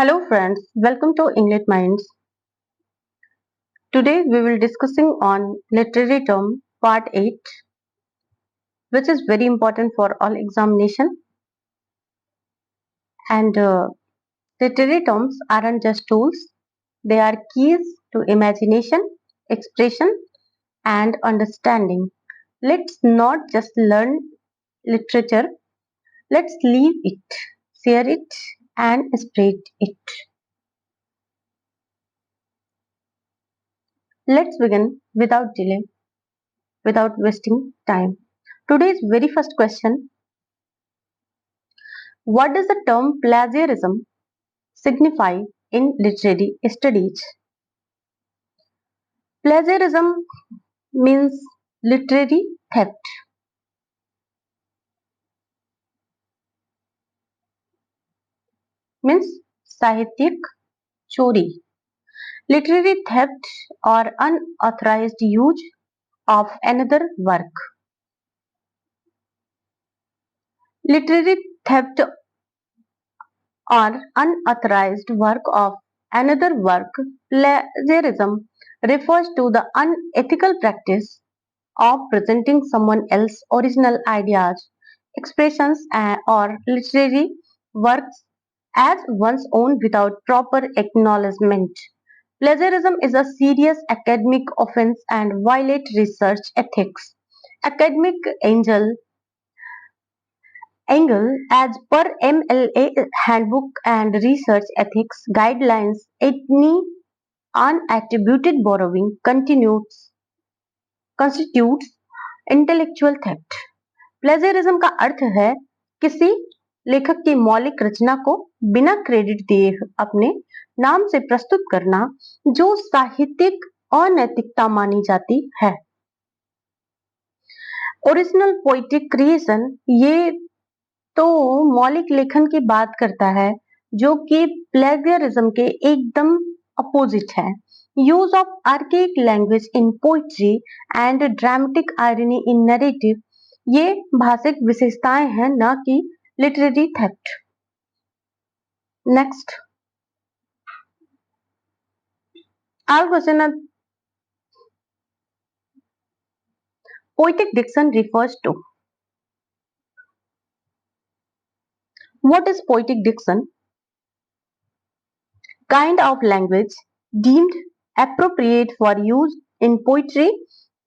Hello friends, welcome to English Minds. Today we will discussing on literary term part 8, which is very important for all examination. And literary terms aren't just tools, they are keys to imagination, expression and understanding. Let's not just learn literature, let's live it, share it and spread it. Let's begin without delay, without wasting time. Today's very first question: what does the term plagiarism signify in literary studies? Plagiarism means literary theft, means साहित्यिक चोरी, literary theft or unauthorized use of another work. Literary theft or unauthorized work of another work, plagiarism refers to the unethical practice of presenting someone else's original ideas, expressions, or literary works as one's own without proper acknowledgement. Plagiarism is a serious academic offense and violates research ethics. Academic Angle, as per MLA Handbook and Research Ethics Guidelines, any unattributed borrowing constitutes intellectual theft. Plagiarism का अर्थ है किसी लेखक की मौलिक रचना को बिना credit दिए अपने नाम से प्रस्तुत करना, जो साहित्यिक अनैतिकता मानी जाती है। ओरिजिनल पोइटिक क्रिएशन, ये तो मौलिक लेखन की बात करता है जो कि प्लेगरिज्म के एकदम अपोजिट है। Use of archaic language in poetry and dramatic irony in narrative, ये भाषिक विशेषताएं हैं, ना कि literary theft. Next, our question है, poetic diction refers to, what is poetic diction? Kind of language deemed appropriate for use in poetry.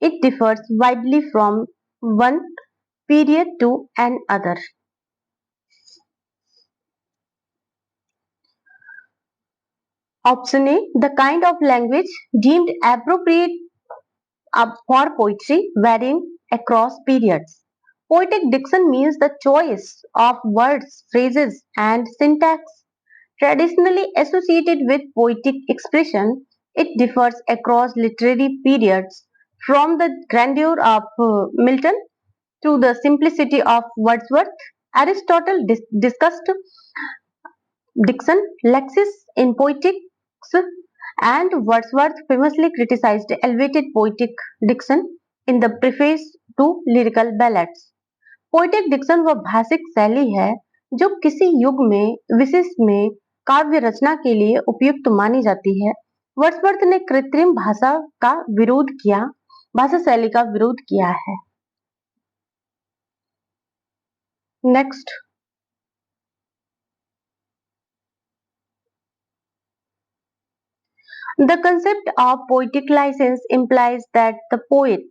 It differs widely from one period to another. Option A, the kind of language deemed appropriate for poetry varying across periods. Poetic diction means the choice of words, phrases, and syntax traditionally associated with poetic expression. It differs across literary periods, from the grandeur of Milton to the simplicity of Wordsworth. Aristotle discussed diction, lexis in poetics, and Wordsworth famously criticized elevated poetic diction in the preface to lyrical ballads. Poetic diction वह भाषिक शैली है जो किसी युग में विशिष्ट में काव्य रचना के लिए उपयुक्त मानी जाती है। वर्ड्सवर्थ ने कृत्रिम भाषा का विरोध किया, भाषा शैली का विरोध किया है। Next, the concept of poetic license implies that a poet,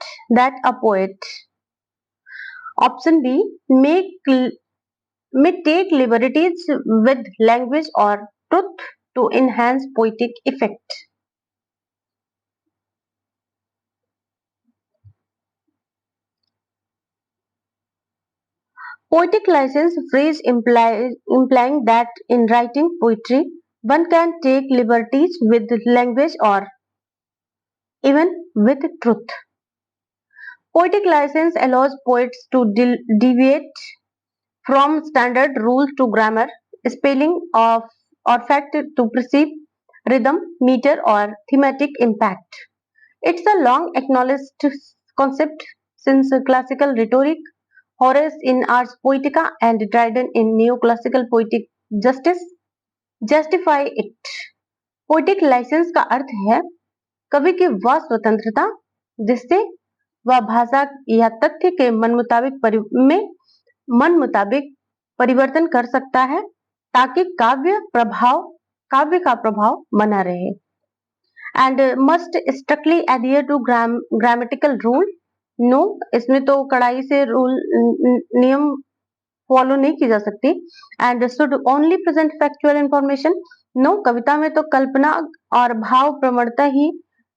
option B, may take liberties with language or truth to enhance poetic effect. Poetic license phrase implying that in writing poetry one can take liberties with language or even with truth. Poetic license allows poets to deviate from standard rules to grammar, spelling or fact to perceive rhythm, meter or thematic impact. It's a long acknowledged concept since classical rhetoric, Horace in Ars Poetica and Dryden in Neoclassical Poetic Justice. Justify it. Poetic licence का अर्थ है कवि की वह स्वतंत्रता जिससे वह भाषा या तथ्य के मन मुताबिक परिवर्तन कर सकता है ताकि काव्य का प्रभाव बना रहे। And must strictly adhere to grammatical rule. No, इसमें तो कड़ाई से रूल नियम फॉलो नहीं की जा सकती। And should only present factual information. No, कविता में तो कल्पना और भाव प्रवणता ही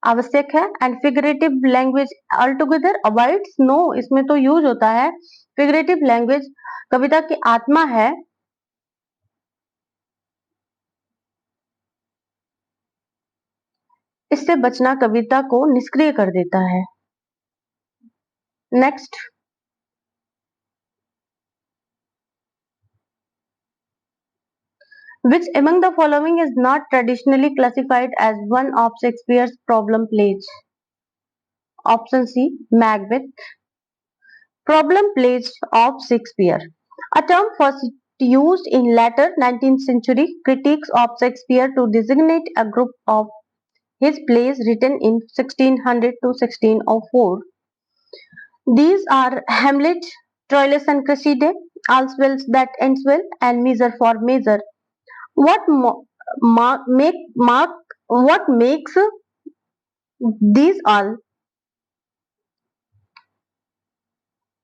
आवश्यक है। And figurative language all together avoids. No, इसमें तो यूज होता है फिगरेटिव लैंग्वेज, कविता की आत्मा है। इससे बचना कविता को निष्क्रिय कर देता है। Next, which among the following is not traditionally classified as one of Shakespeare's problem plays? Option C, Macbeth. Problem plays of Shakespeare, a term first used in later 19th century critiques of Shakespeare to designate a group of his plays written in 1600 to 1604. These are Hamlet, Troilus and Cressida, All's Well That Ends Well, and Measure for Measure. What what makes these all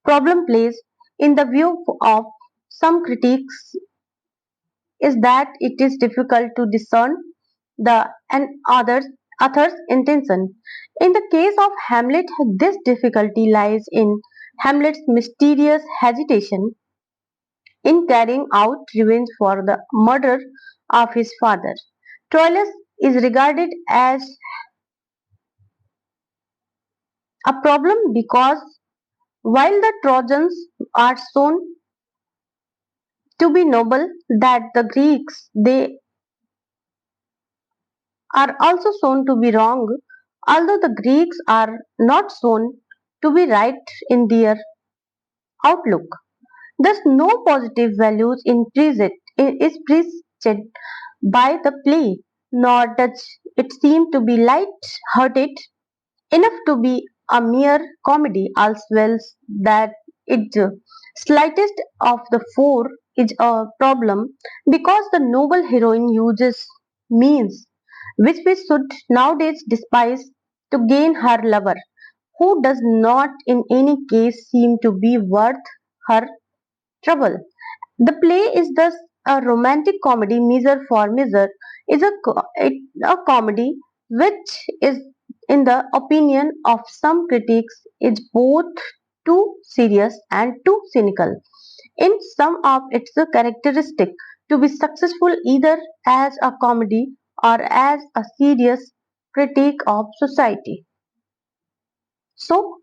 problem plays in the view of some critics is that it is difficult to discern the and author's intention. In the case of Hamlet, this difficulty lies in Hamlet's mysterious hesitation in carrying out revenge for the murder of his father. Troilus is regarded as a problem because while the Trojans are shown to be noble, that the Greeks they are also shown to be wrong, although the Greeks are not shown to be right in their outlook. Thus, no positive values is presented by the play, nor does it seem to be light-hearted enough to be a mere comedy, as well as that its slightest of the four is a problem because the noble heroine uses means which we should nowadays despise to gain her lover, who does not in any case seem to be worth her trouble. The play is thus a romantic comedy. Measure for Measure is a comedy which is, in the opinion of some critics, is both too serious and too cynical in some of its characteristics to be successful either as a comedy or as a serious critique of society. So,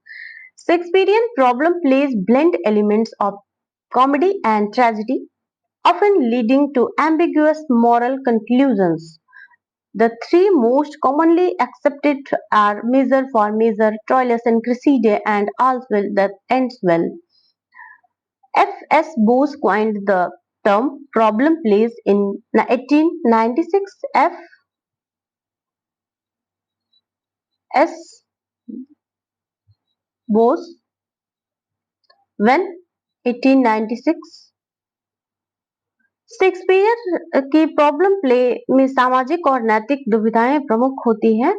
Shakespearean problem plays blend elements of comedy and tragedy, often leading to ambiguous moral conclusions. The three most commonly accepted are Measure for Measure, Troilus and Cressida, and All's Well That Ends Well. F. S. Bose coined the term problem plays in 1896. F. S. Bose, when 1896, Shakespeare की problem play में सामाजिक और नैतिक दुविधाएं प्रमुख होती हैं।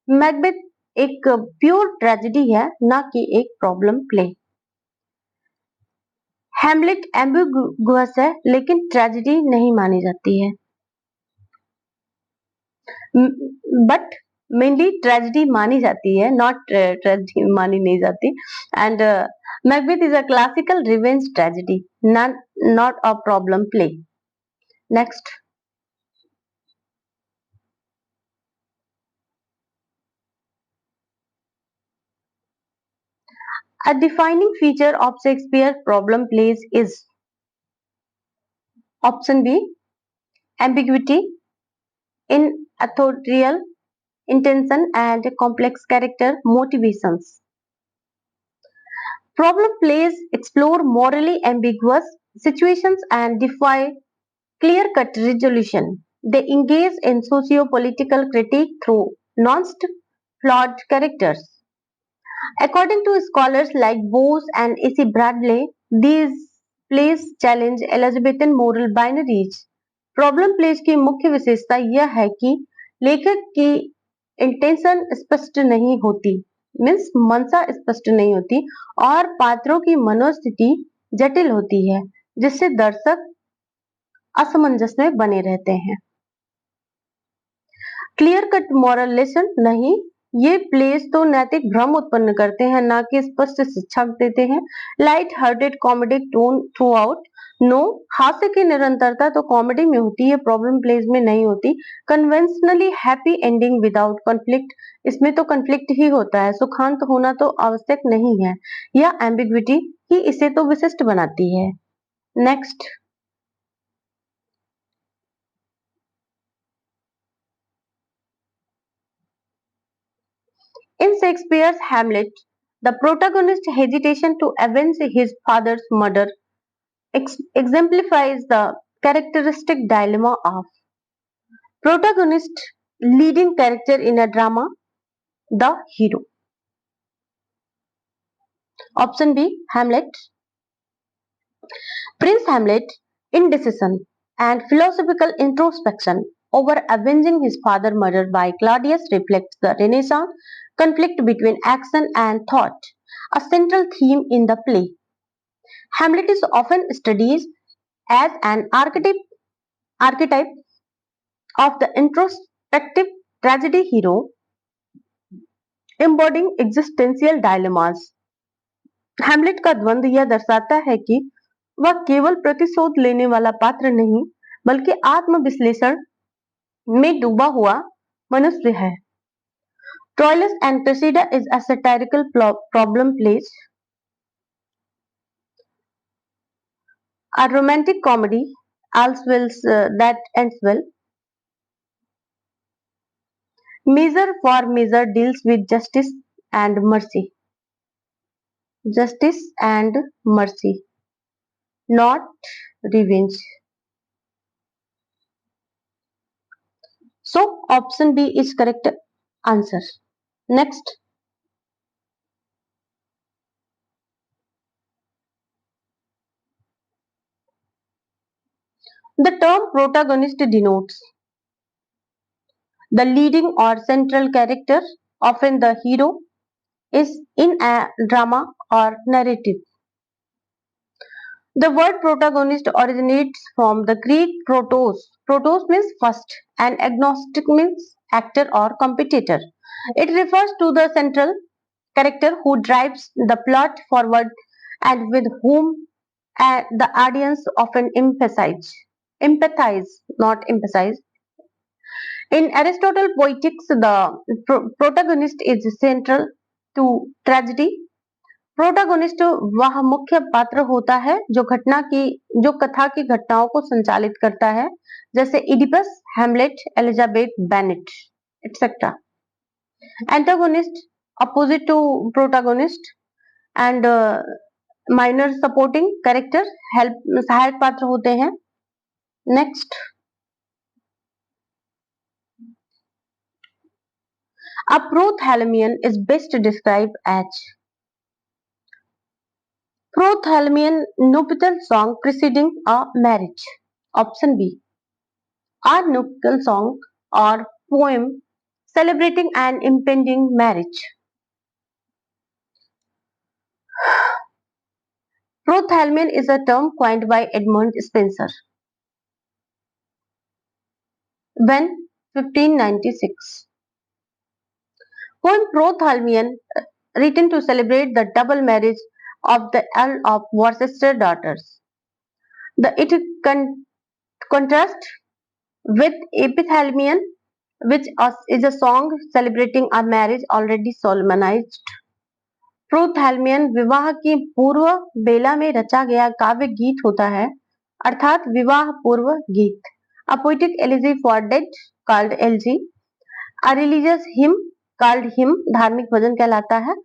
Macbeth एक pure tragedy है, ना कि एक प्रॉब्लम प्ले। हैमलेट एम्बिगुअस है, लेकिन ट्रेजेडी नहीं मानी जाती है। बट मेनली ट्रेजेडी मानी जाती है, नॉट ट्रेजेडी मानी नहीं जाती। And Macbeth is a classical revenge tragedy, not a problem play. Next, a defining feature of Shakespeare's problem plays is option B, ambiguity in authorial intention and complex character motivations. Problem plays explore morally ambiguous situations and defy clear cut resolution. They engage in socio-political critique through nuanced, flawed characters. According to scholars like Bose and A.C. Bradley, these plays challenge Elizabethan moral binaries. Problem plays की मुख्य विशेषता यह है कि लेखक की intention स्पष्ट नहीं होती, मीन्स मंशा स्पष्ट नहीं होती, और पात्रों की मनोस्थिति जटिल होती है, जिससे दर्शक असमंजस में बने रहते हैं। क्लियर कट मॉरल लेसन नहीं, ये प्लेस तो नैतिक भ्रम उत्पन्न करते हैं, ना कि स्पष्ट शिक्षा देते हैं। Light hearted comedic tone throughout, no, हास्य की निरंतरता तो कॉमेडी में होती है, प्रॉब्लम प्लेस में नहीं होती। Conventionally happy ending without conflict, इसमें तो कॉन्फ्लिक्ट ही होता है, सुखांत होना तो आवश्यक नहीं है, या एम्बिग्विटी ही इसे तो विशिष्ट बनाती है। Next, in Shakespeare's Hamlet, the protagonist's hesitation to avenge his father's murder exemplifies the characteristic dilemma of protagonist, leading character in a drama, the hero. Option B, Hamlet. Prince Hamlet, indecision and philosophical introspection over avenging his father's murder by Claudius reflects the Renaissance conflict between action and thought, a central theme in the play. Hamlet is often studied as an archetype of the introspective tragedy hero, embodying existential dilemmas. Hamlet का द्वंद्व यह दर्शाता है कि वह केवल प्रतिशोध लेने वाला पात्र नहीं, बल्कि आत्मविश्लेषण में डूबा हुआ मनुष्य है। Troilus and Cressida is a satirical problem plays, a romantic comedy, that ends well. Measure for Measure deals with justice and mercy. Justice and mercy, not revenge. So option B is correct answer. Next, the term protagonist denotes the leading or central character, often the hero, is in a drama or narrative. The word protagonist originates from the Greek protos. Protos means first and agnostic means actor or competitor. It refers to the central character who drives the plot forward and with whom the audience often empathize, not emphasize. In Aristotle Poetics, the protagonist is central to tragedy. Protagonist वह मुख्य पात्र होता है जो कथा की घटनाओं को संचालित करता है, जैसे Oedipus, Hamlet, Elizabeth Bennet etcetera. Antagonist opposite to protagonist and minor supporting character सहायक पात्र होते हैं। Next, a prothalamion is best described as prothalamion nuptial song preceding a marriage. Option B, a nuptial song or poem celebrating an impending marriage. Prothalamion is a term coined by Edmund Spenser when 1596. Poem Prothalamion, written to celebrate the double marriage of the Earl of Worcester daughters. It contrasts with Epithalamion, which is a song celebrating a marriage already solemnized. प्रोथैल्मियन विवाह की पूर्व बेला में रचा गया काव्य गीत होता है, अर्थात विवाह पूर्व गीत। A poetic elegy for dead called elegy, a religious hymn called hymn धार्मिक भजन कहलाता है,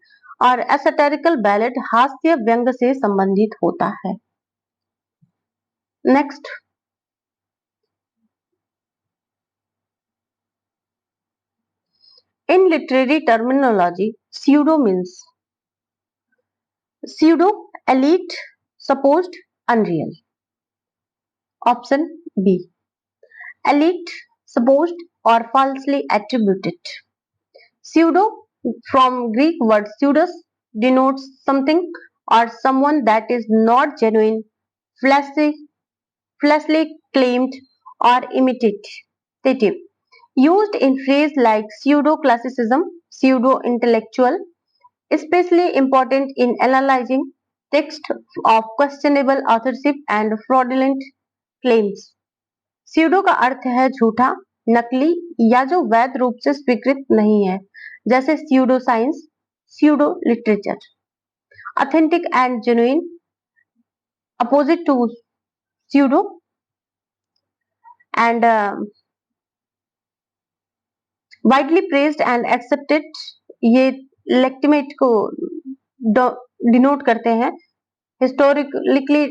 और a satirical ballad हास्य व्यंग से संबंधित होता है। Next, In literary terminology, pseudo means pseudo, elite, supposed, unreal. Option B. Elite, supposed, or falsely attributed. Pseudo, from Greek word pseudos, denotes something or someone that is not genuine, fleshly, fleshly claimed, or imitative. Used in phrase like pseudo-classicism, pseudo-intellectual, especially important in analyzing text of questionable authorship and fraudulent claims. Pseudo का अर्थ है झूठा, नकली या जो वैध रूप से स्वीकृत नहीं है, जैसे pseudo science, pseudo literature. Authentic and genuine, opposite to pseudo. And widely praised and accepted, ये लेक्टिमेट को डिनोट करते हैं. Historically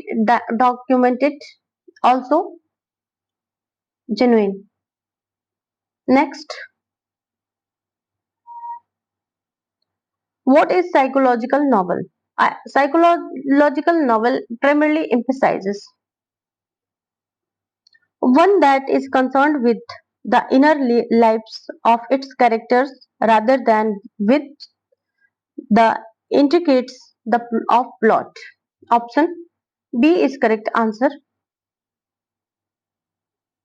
documented, also genuine. Next, what is psychological novel? Psychological novel primarily emphasizes one that is concerned with the inner lives of its characters rather than with the intricacies of plot. Option B is correct answer.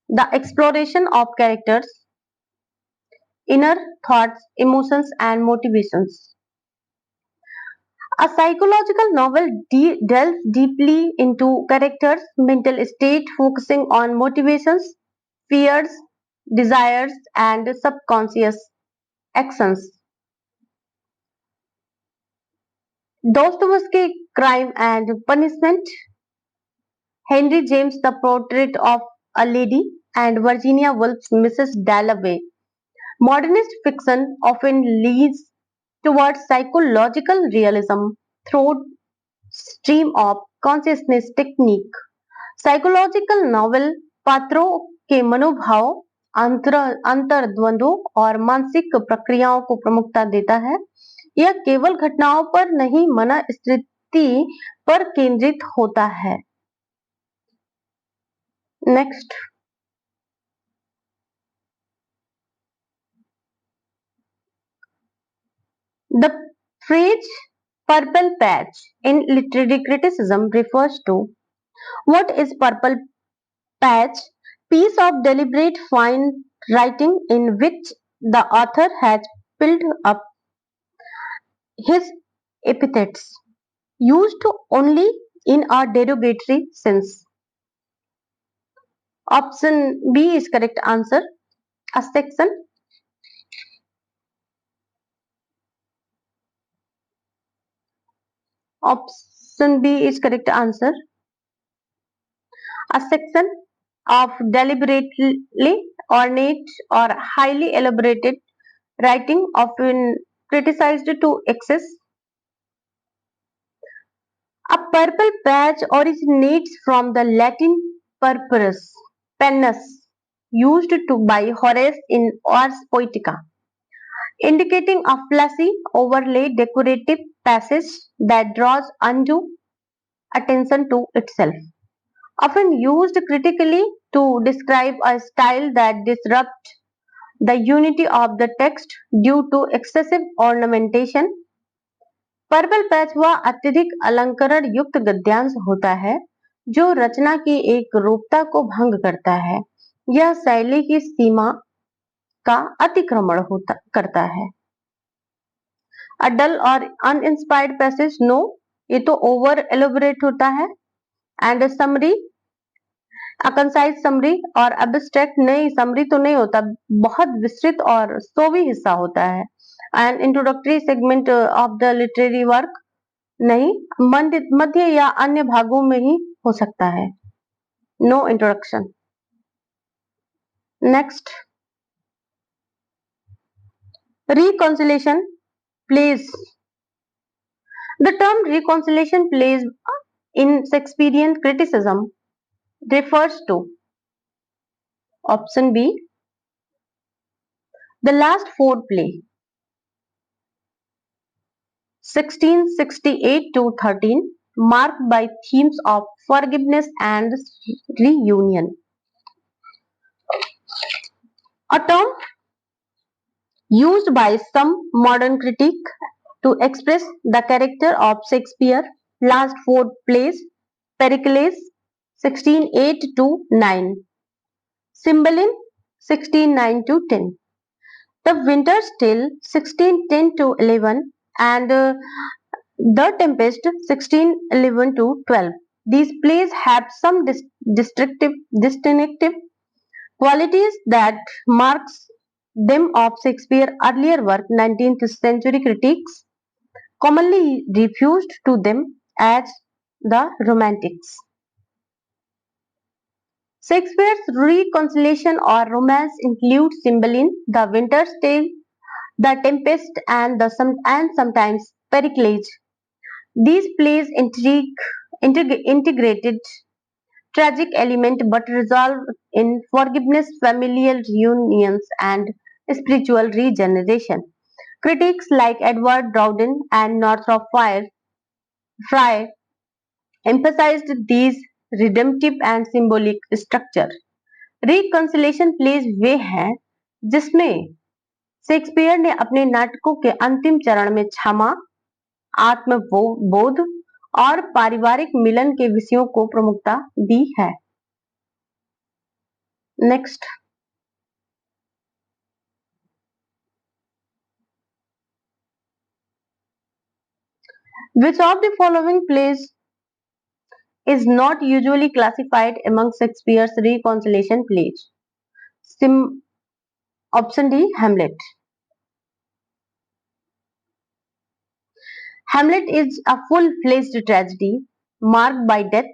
The exploration of characters, inner thoughts, emotions, and motivations. A psychological novel delves deeply into characters' mental state, focusing on motivations, fears, desires, and subconscious actions. Dostoevsky, Crime and Punishment, Henry James, The Portrait of a Lady, and Virginia Woolf's Mrs. Dalloway. Modernist fiction often leans towards psychological realism through stream of consciousness technique. Psychological novel पात्रों के मनोभाव, अंतर्द्वंदों और मानसिक प्रक्रियाओं को प्रमुखता देता है. यह केवल घटनाओं पर नहीं, मनस्थिति पर केंद्रित होता है. Next, the phrase purple patch in literary criticism refers to what is purple patch? Piece of deliberate fine writing in which the author has filled up his epithets, used only in a derogatory sense. Option B is correct answer. A section. Option B is correct answer. A section of deliberately ornate or highly elaborated writing often criticized to excess. A purple patch originates from the Latin purpurus, pennus, used to by Horace in Ars Poetica, indicating a flashy, overlay decorative passage that draws undue attention to itself. Often used critically to describe a style that disrupts the unity of the text due to excessive ornamentation. Purple patch वह अत्यधिक अलंकरण युक्त गद्यांश होता है जो रचना की एक रूपता को भंग करता है. यह शैली की सीमा का अतिक्रमण करता है. अ डल और अनइंस्पायर्ड पैसेज, नो, ये तो ओवर एलोबरेट होता है. एंड समरी, कंसाइज समरी और एब्स्ट्रैक्ट, नहीं, समरी तो नहीं होता, बहुत विस्तृत और सोवी हिस्सा होता है. And introductory segment of the literary work, नहीं, मध्य या अन्य भागों में ही हो सकता है. No introduction. Next, reconciliation plays. The term reconciliation plays in Shakespearean criticism refers to option B, the last foreplay, 1668 to 13, marked by themes of forgiveness and reunion. A term used by some modern critics to express the character of Shakespeare. Last four plays: Pericles 16:8 to 9, Cymbeline 16:9 to 10, The Winter's Tale 16:10 to 11, and The Tempest 16:11 to 12. These plays have some distinctive qualities that marks them of Shakespeare's earlier work. 19th century critics commonly refused to them as the Romantics. Shakespeare's reconciliation or romance includes Cymbeline, The Winter's Tale, The Tempest, and sometimes Pericles. These plays integrated tragic element but resolve in forgiveness, familial reunions, and spiritual regeneration. Critics like Edward Dowden and Northrop Frye emphasized these redemptive and symbolic structure. Reconciliation plays वे हैं जिसमें Shakespeare ने अपने नाटकों के अंतिम चरण में क्षमा, आत्मबोध और पारिवारिक मिलन के विषयों को प्रमुखता दी है. Next, which of the following plays is not usually classified among Shakespeare's reconciliation plays? Option D, Hamlet. Hamlet is a full-fledged tragedy marked by death,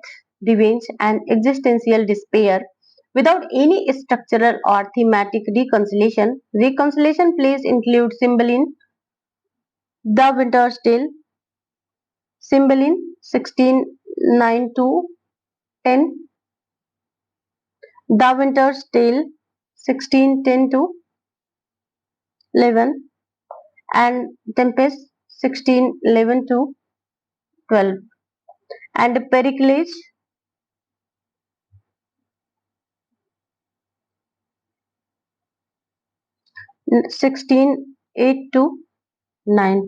revenge, and existential despair without any structural or thematic reconciliation. Reconciliation plays include Cymbeline, The Winter's Tale, Cymbeline 16:9 to 10, The Winter's Tale 16:10 to 11, and Tempest 16:11 to 12, and Pericles 16:8 to 9.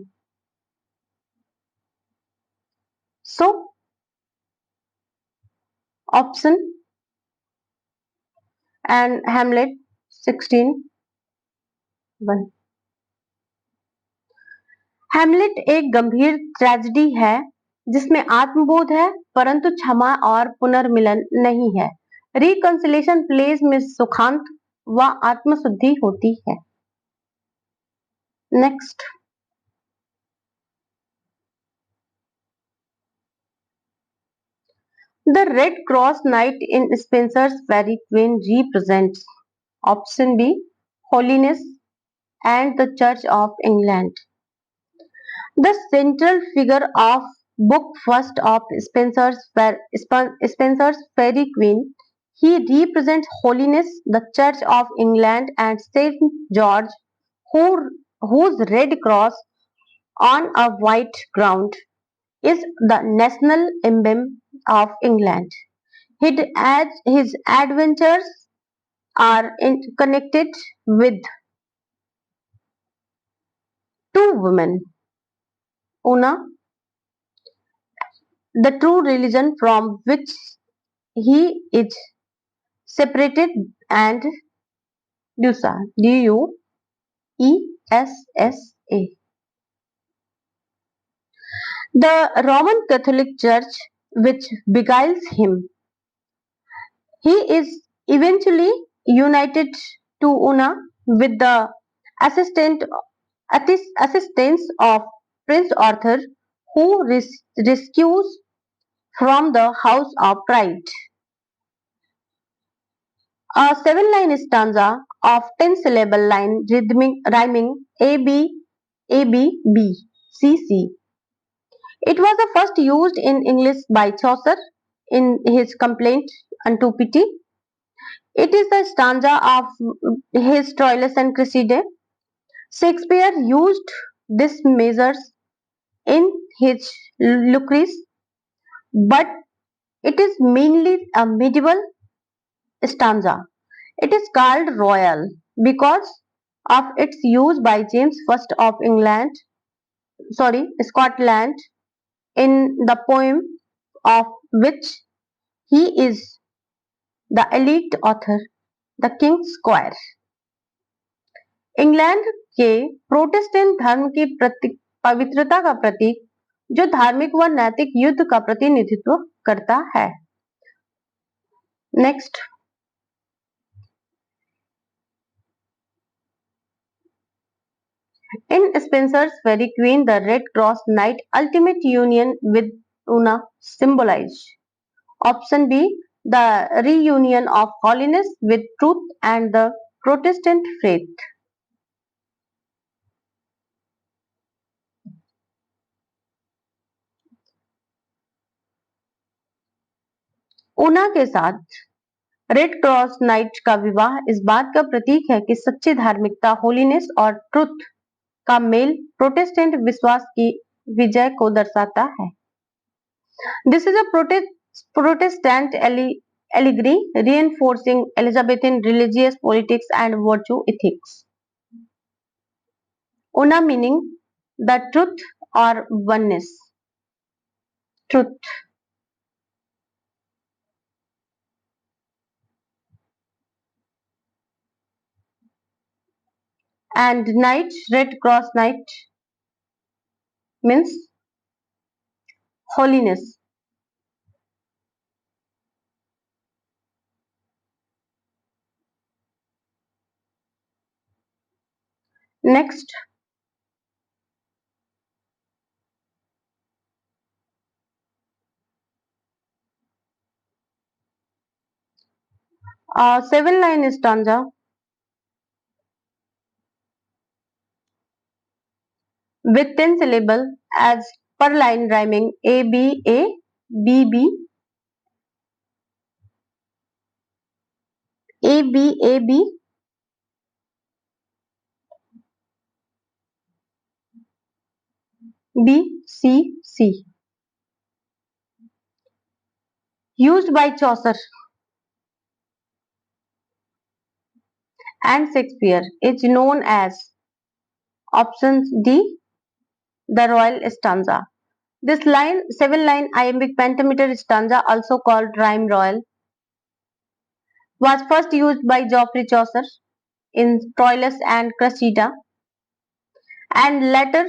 So, option and Hamlet 16:1. Hamlet एक गंभीर tragedy है जिसमें आत्मबोध है परंतु क्षमा और पुनर्मिलन नहीं है. रिकंसिलेशन प्लेज में सुखांत व आत्मशुद्धि होती है. Next, the Red Cross Knight in Spenser's Faerie Queene represents option B, holiness and the Church of England. The central figure of book first of Spenser's Fairy Queen, he represents holiness, the Church of England, and Saint George, whose red cross on a white ground is the national emblem of England. His adventures are connected with two women, Una, the true religion from which he is separated, and Dusa, Duessa, the Roman Catholic Church which beguiles him. He is eventually united to Una with the assistance of Prince Arthur, who rescues from the House of Pride. A 7-line stanza of 10-syllable line rhyming A B B C C. It was the first used in English by Chaucer in his Complaint unto Pity. It is the stanza of his Troilus and Cressida. Shakespeare used this measures in his Lucrece, but it is mainly a medieval stanza. It is called royal because of its use by James I of Scotland, in the poem of which he is the elite author, The King's Squire. England के Protestant धर्म की पवित्रता का प्रतीक, जो धार्मिक व नैतिक युद्ध का प्रतिनिधित्व करता है। Next, in Spenser's Fairy Queen, the Red Cross Knight ultimate union with Una symbolize. Option B, the reunion of holiness with truth and the Protestant faith. Una के साथ रेड क्रॉस नाइट का विवाह इस बात का प्रतीक है कि सच्ची धार्मिकता, होलीनेस और ट्रुथ का मेल प्रोटेस्टेंट विश्वास की विजय को दर्शाता है। This is a Protestant allegory reinforcing Elizabethan religious politics and virtue ethics. Una meaning the truth or oneness. Truth. And night, red cross night means holiness. Next, seven line stanza with 10 syllable as per line rhyming A B B A B B C C. Used by Chaucer and Shakespeare, is known as option D, the royal stanza. This seven line iambic pentameter stanza, also called rhyme royal, was first used by Geoffrey Chaucer in Troilus and Cressida, and later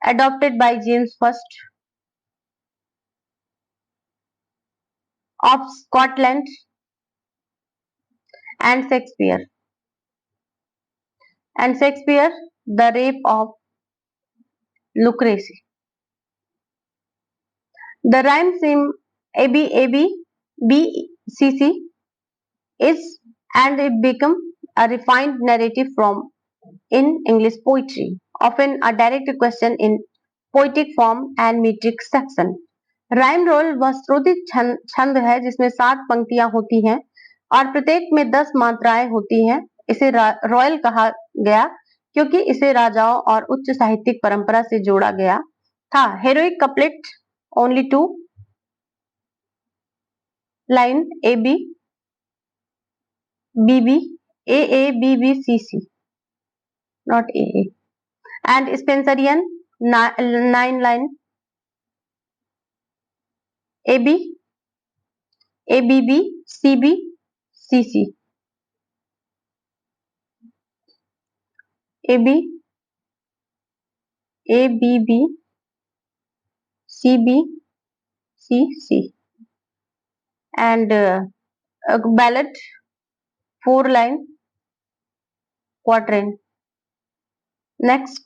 adopted by James I of Scotland and Shakespeare. The Rape of Lucrece. The rhyme scheme ABABBCC is and it become a refined narrative from in English poetry, often a direct question in poetic form and metric section. Rhyme royal वह श्रुति छंद है जिसमें 7 पंक्तियां होती हैं और प्रत्येक में 10 मात्राएं होती हैं। इसे रॉयल कहा गया क्योंकि इसे राजाओं और उच्च साहित्यिक परंपरा से जोड़ा गया था। Heroic couplet only 2 line AB BB AABBCC, not AA, and Spenserian 9 line AB ABB CB CC AB ABB CB CC and ballad 4 line quatrain. Next,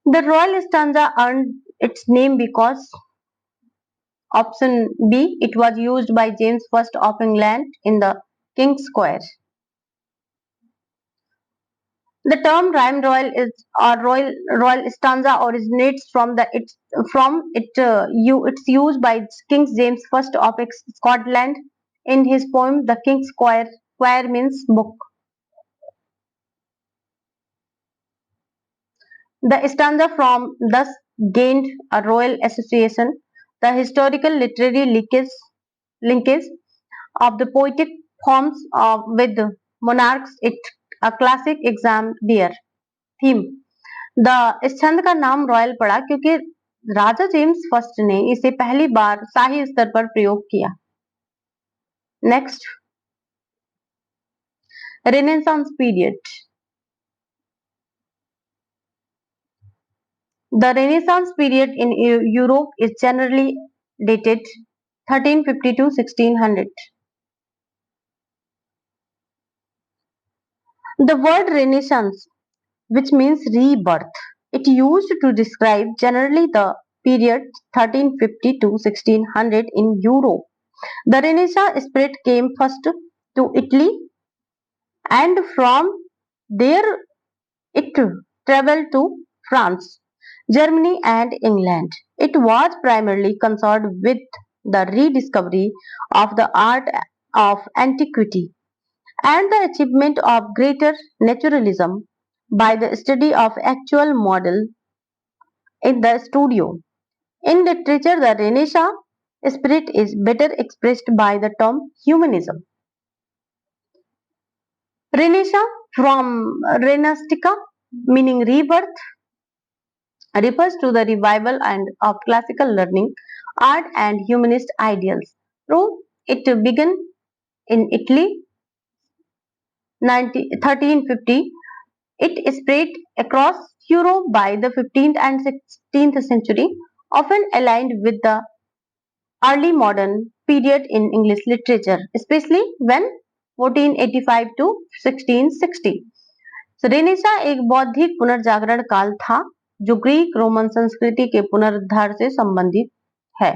the royal stanza earned its name because option B, it was used by James I of England in the King's Square. The term rhyme royal is or royal stanza originates from it's used by King James I of Scotland in his poem The King's Square. Square means book. The stanza from thus gained a royal association. The historical literary linkage of the poetic forms with monarchs, it a classic exam there. Theme the इस छंद का नाम royal पड़ा क्योंकि राजा James first ने इसे पहली बार शाही स्तर पर प्रयोग किया. Next, renaissance period. The Renaissance period in Europe is generally dated 1350 to 1600. The word Renaissance, which means rebirth, it used to describe generally the period 1350 to 1600 in Europe. The Renaissance spirit came first to Italy, and from there it traveled to France, Germany, and England. It was primarily concerned with the rediscovery of the art of antiquity and the achievement of greater naturalism by the study of actual model in the studio. In literature, the Renaissance spirit is better expressed by the term humanism. Renaissance from Renastica, meaning rebirth, refers to the revival and of classical learning, art, and humanist ideals. Though it began in Italy 1350, it spread across Europe by the 15th and 16th century, often aligned with the early modern period in English literature, especially when 1485 to 1660. Renaissance एक बौद्धिक पुनर्जागरण काल था जो Greek Roman संस्कृति के पुनरुद्धार से संबंधित है.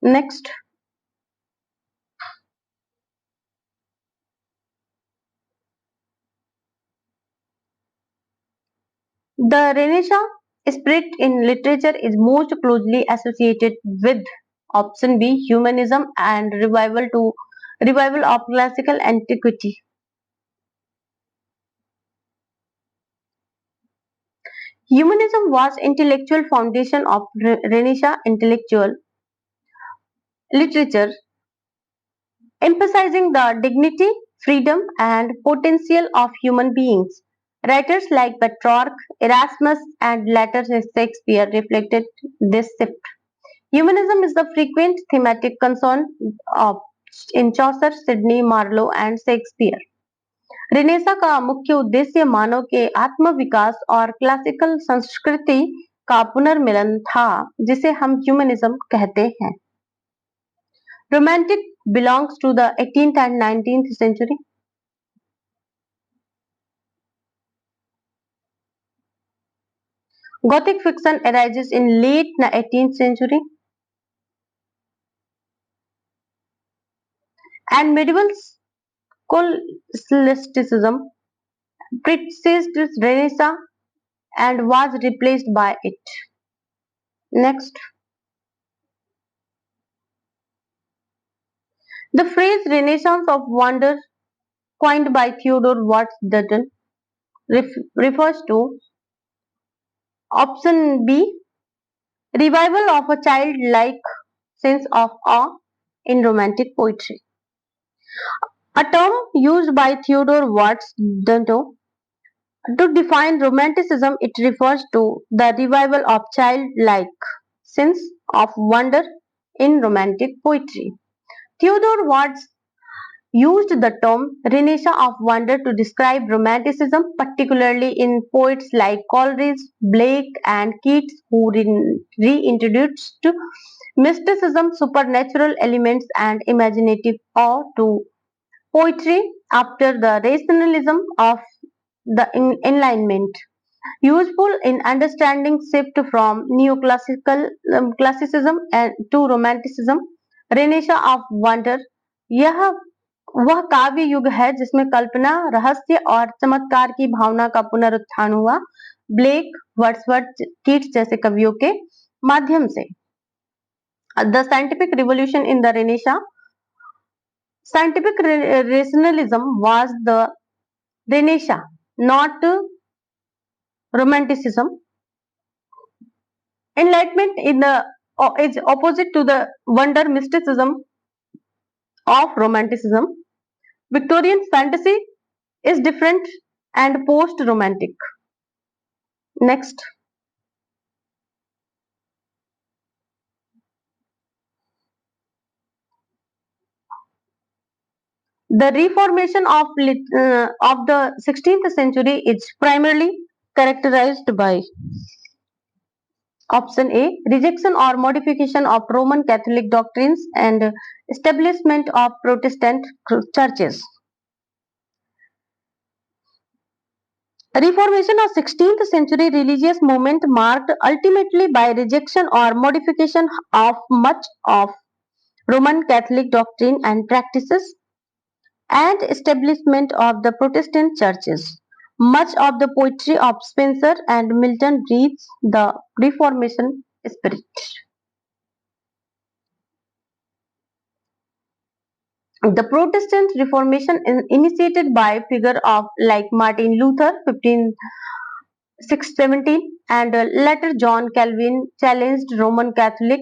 Next, the Renaissance spirit in literature is most closely associated with option B, humanism and revival of classical antiquity. Humanism was intellectual foundation of Renaissance intellectual literature, emphasizing the dignity, freedom, and potential of human beings. Writers like Petrarch, Erasmus, and later Shakespeare reflected this shift. Humanism is the frequent thematic concern of in Chaucer, Sidney Marlowe, and Shakespeare. Renaissance का मुख्य उद्देश्य मानव के आत्म विकास और classical संस्कृति का पुनर्मिलन था, जिसे हम ह्यूमनिज्म कहते हैं. Romantic belongs to the 18th and 19th century. Gothic fiction arises in late 18th century. And medieval scholasticism preceded Renaissance and was replaced by it. Next, the phrase Renaissance of Wonder, coined by Theodore Watts Dutton, refers to option B, revival of a childlike sense of awe in romantic poetry. A term used by Theodore Watts Dutton to define romanticism, it refers to the revival of childlike sense of wonder in romantic poetry. Theodore Watts used the term Renaissance of wonder to describe romanticism, particularly in poets like Coleridge, Blake, and Keats, who reintroduced mysticism, supernatural elements, and imaginative awe to poetry after the rationalism of the Enlightenment. Useful in understanding shift from neoclassical classicism and to romanticism. Renaissance of wonder, यह वह काव्य युग है जिसमें कल्पना, रहस्य और चमत्कार की भावना का पुनरुत्थान हुआ, ब्लेक, वर्ड्सवर्थ, कीट्स जैसे कवियों के माध्यम से. The scientific revolution in the renaissance. Scientific rationalism was the Renaissance not romanticism. Enlightenment is opposite to the wonder mysticism of romanticism. Victorian fantasy is different and post romantic. Next, the reformation of the 16th century is primarily characterized by option A, rejection or modification of Roman Catholic doctrines and establishment of Protestant churches. Reformation of 16th century religious movement marked ultimately by rejection or modification of much of Roman Catholic doctrine and practices and establishment of the Protestant churches. Much of the poetry of Spenser and Milton breathes the Reformation spirit. The Protestant Reformation initiated by figure of like Martin Luther 1517 and later John Calvin challenged Roman Catholic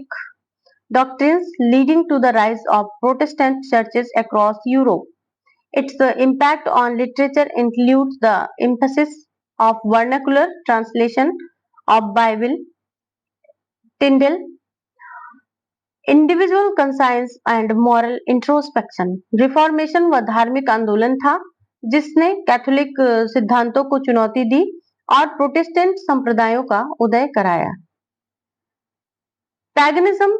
doctrines leading to the rise of Protestant churches across Europe. Its impact on literature includes the emphasis of vernacular translation of Bible, Tyndale, individual conscience and moral introspection reformation व धार्मिक आंदोलन था जिसने Catholic सिद्धांतों को चुनौती दी और Protestant संप्रदायों का उदय कराया. Paganism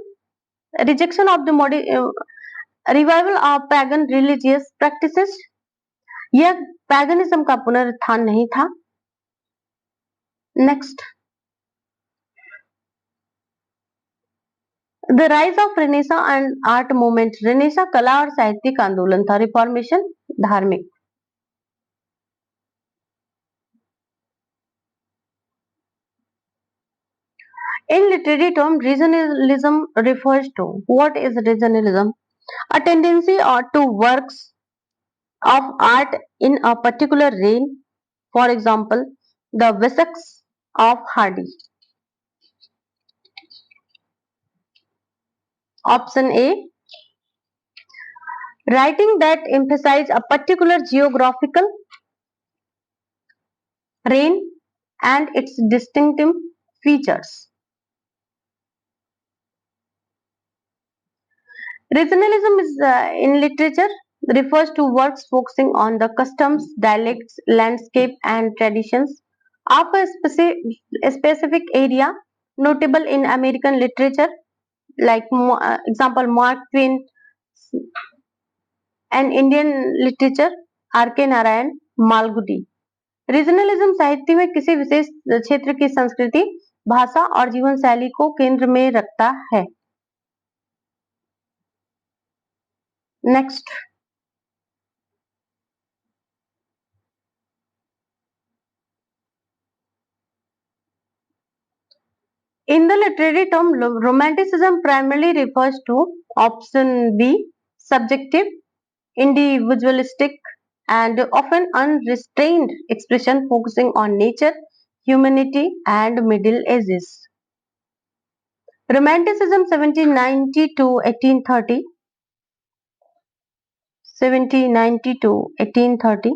rejection of the revival of pagan religious practices. यह पैगनिज्म का पुनरुत्थान नहीं था. Next, the rise of Renaissance and art movement. Renaissance कला और साहित्यिक आंदोलन था. रिफॉर्मेशन धार्मिक. In literary term, regionalism refers to what is regionalism? A tendency or to works of art in a particular reign. For example, the Wessex of Hardy. Option A, writing that emphasize a particular geographical reign and its distinctive features. Regionalism is in literature refers to works focusing on the customs, dialects, landscape, and traditions of a specific area. Notable in American literature, like example Mark Twain, and Indian literature R.K. Narayan, Malgudi. Regionalism साहित्य में किसी विशेष क्षेत्र की संस्कृति, भाषा और जीवन शैली को केंद्र में रखता है. Next, in the literary term, romanticism primarily refers to option B, subjective, individualistic, and often unrestrained expression focusing on nature, humanity, and Middle Ages. Romanticism 1790 to 1830. 1790 to 1830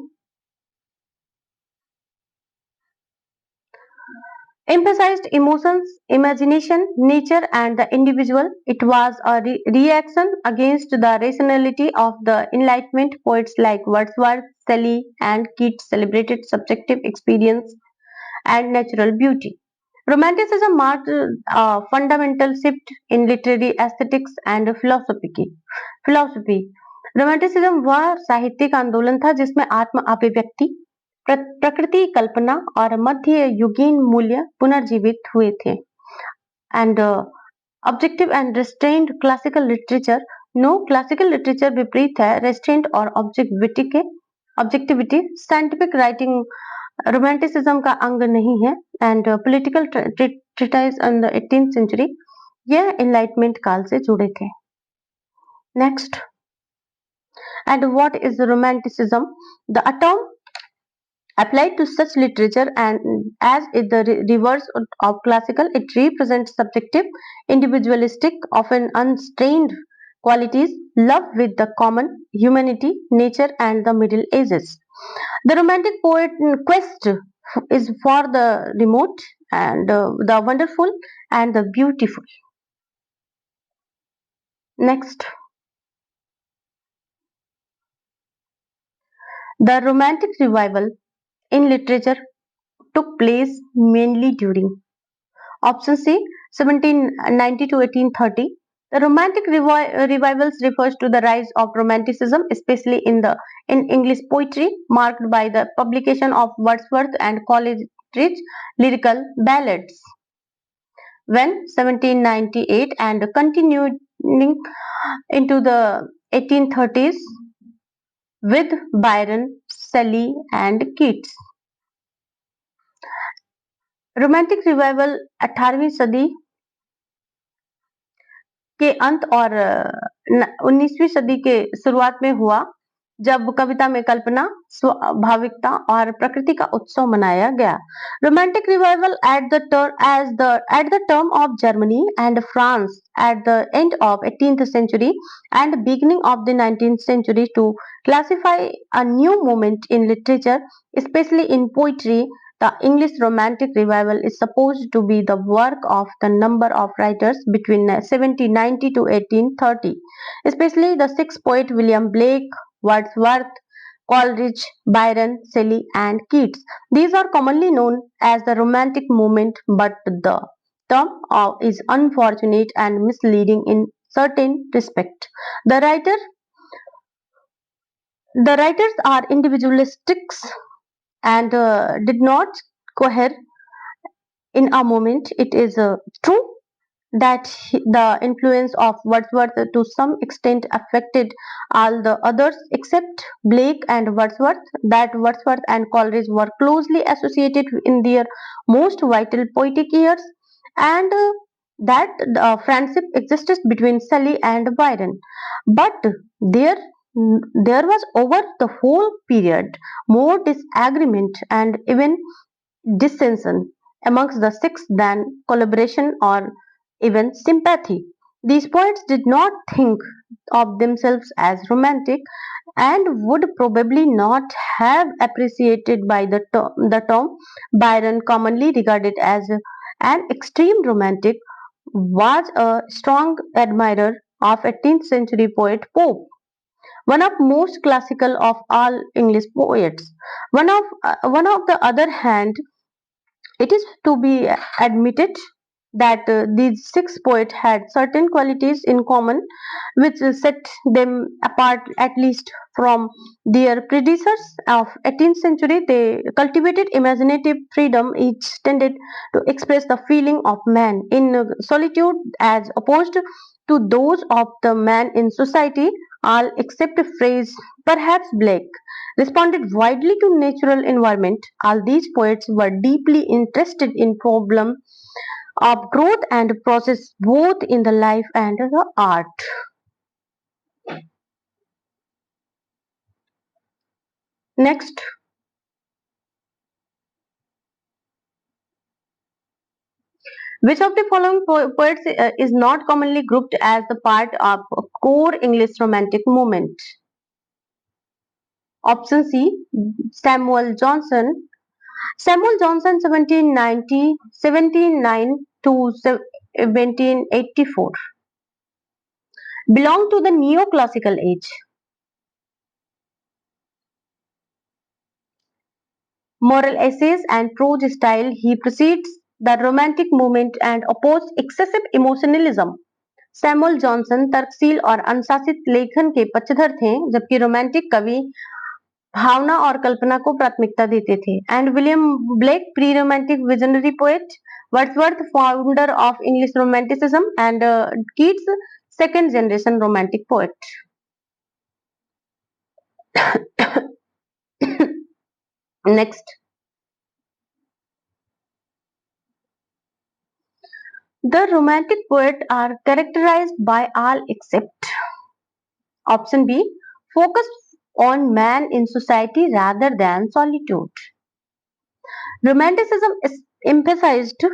emphasized emotions, imagination, nature, and the individual. It was a reaction against the rationality of the Enlightenment. Poets like Wordsworth, Shelley, and Keats celebrated subjective experience and natural beauty. Romanticism marked a fundamental shift in literary aesthetics and philosophy. Romanticism वह साहित्यिक आंदोलन था जिसमें आत्म अभिव्यक्ति, प्रकृति कल्पना और मध्य युगीन मूल्य पुनर्जीवित हुए थे. And objective and restraint classical literature. No, classical literature विपरीत है रेस्ट्रेंट और ऑब्जेक्टिविटी के. ऑब्जेक्टिविटी साइंटिफिक राइटिंग रोमांटिसिज्म का अंग नहीं है. And political treatise in the 18th century, यह एनलाइटमेंट काल से जुड़े थे. Next, and what is romanticism? The term Applied to such literature and as it the reverse of classical, it represents subjective, individualistic, often unstrained qualities, love with the common, humanity, nature, and the Middle Ages. The romantic poet quest is for the remote and the wonderful and the beautiful. Next, the romantic revival in literature took place mainly during option C 1790 to 1830. The romantic revivals refers to the rise of romanticism, especially in English poetry, marked by the publication of Wordsworth and Coleridge lyrical ballads. When 1798 and continuing into the 1830s with Byron, Shelley, and Keats. Romantic Revival 18वीं सदी के अंत और 19वीं सदी के शुरुआत में हुआ जब कविता में कल्पना स्वाभाविकता और प्रकृति का उत्सव मनाया गया romantic revival at the term of Germany and France at the end of 18th century and beginning of the 19th century to classify a new moment in literature, especially in poetry. The English Romantic Revival is supposed to be the work of the number of writers between 1790 to 1830, especially the six poet William Blake, Wordsworth, Coleridge, Byron, Shelley, and Keats. These are commonly known as the Romantic movement, but the term is unfortunate and misleading in certain respect. The writer the writers are individualistics and did not cohere in a moment. It is true that the influence of Wordsworth to some extent affected all the others except Blake and Wordsworth, that Wordsworth and Coleridge were closely associated in their most vital poetic years, and that friendship existed between Shelley and Byron. But there there was over the whole period more disagreement and even dissension amongst the six than collaboration or even sympathy. These poets did not think of themselves as romantic and would probably not have appreciated by the term. Byron, commonly regarded as an extreme romantic, was a strong admirer of 18th century poet Pope, one of most classical of all English poets. One of the other hand, it is to be admitted that these six poets had certain qualities in common which set them apart at least from their predecessors of 18th century. They cultivated imaginative freedom, each tended to express the feeling of man in solitude as opposed to those of the man in society, all except a phrase, perhaps Blake responded widely to natural environment. All these poets were deeply interested in problem of growth and process both in the life and the art. Next, which of the following poets is not commonly grouped as the part of core English Romantic movement? Option C, Samuel Johnson. Samuel Johnson, 1790, 1709 to 1784, belonged to the neoclassical age. Moral essays and prose style, he precedes the Romantic movement and opposed excessive emotionalism. Samuel Johnson तर्कशील और अनुशासित लेखन के पक्षधर थे जबकि romantic कवि भावना और कल्पना को प्राथमिकता देते थे and William Blake pre romantic visionary poet Wordsworth founder of English romanticism and Keats second generation romantic poet next the romantic poets are characterized by all except option B focus on man in society rather than solitude. Romanticism is emphasized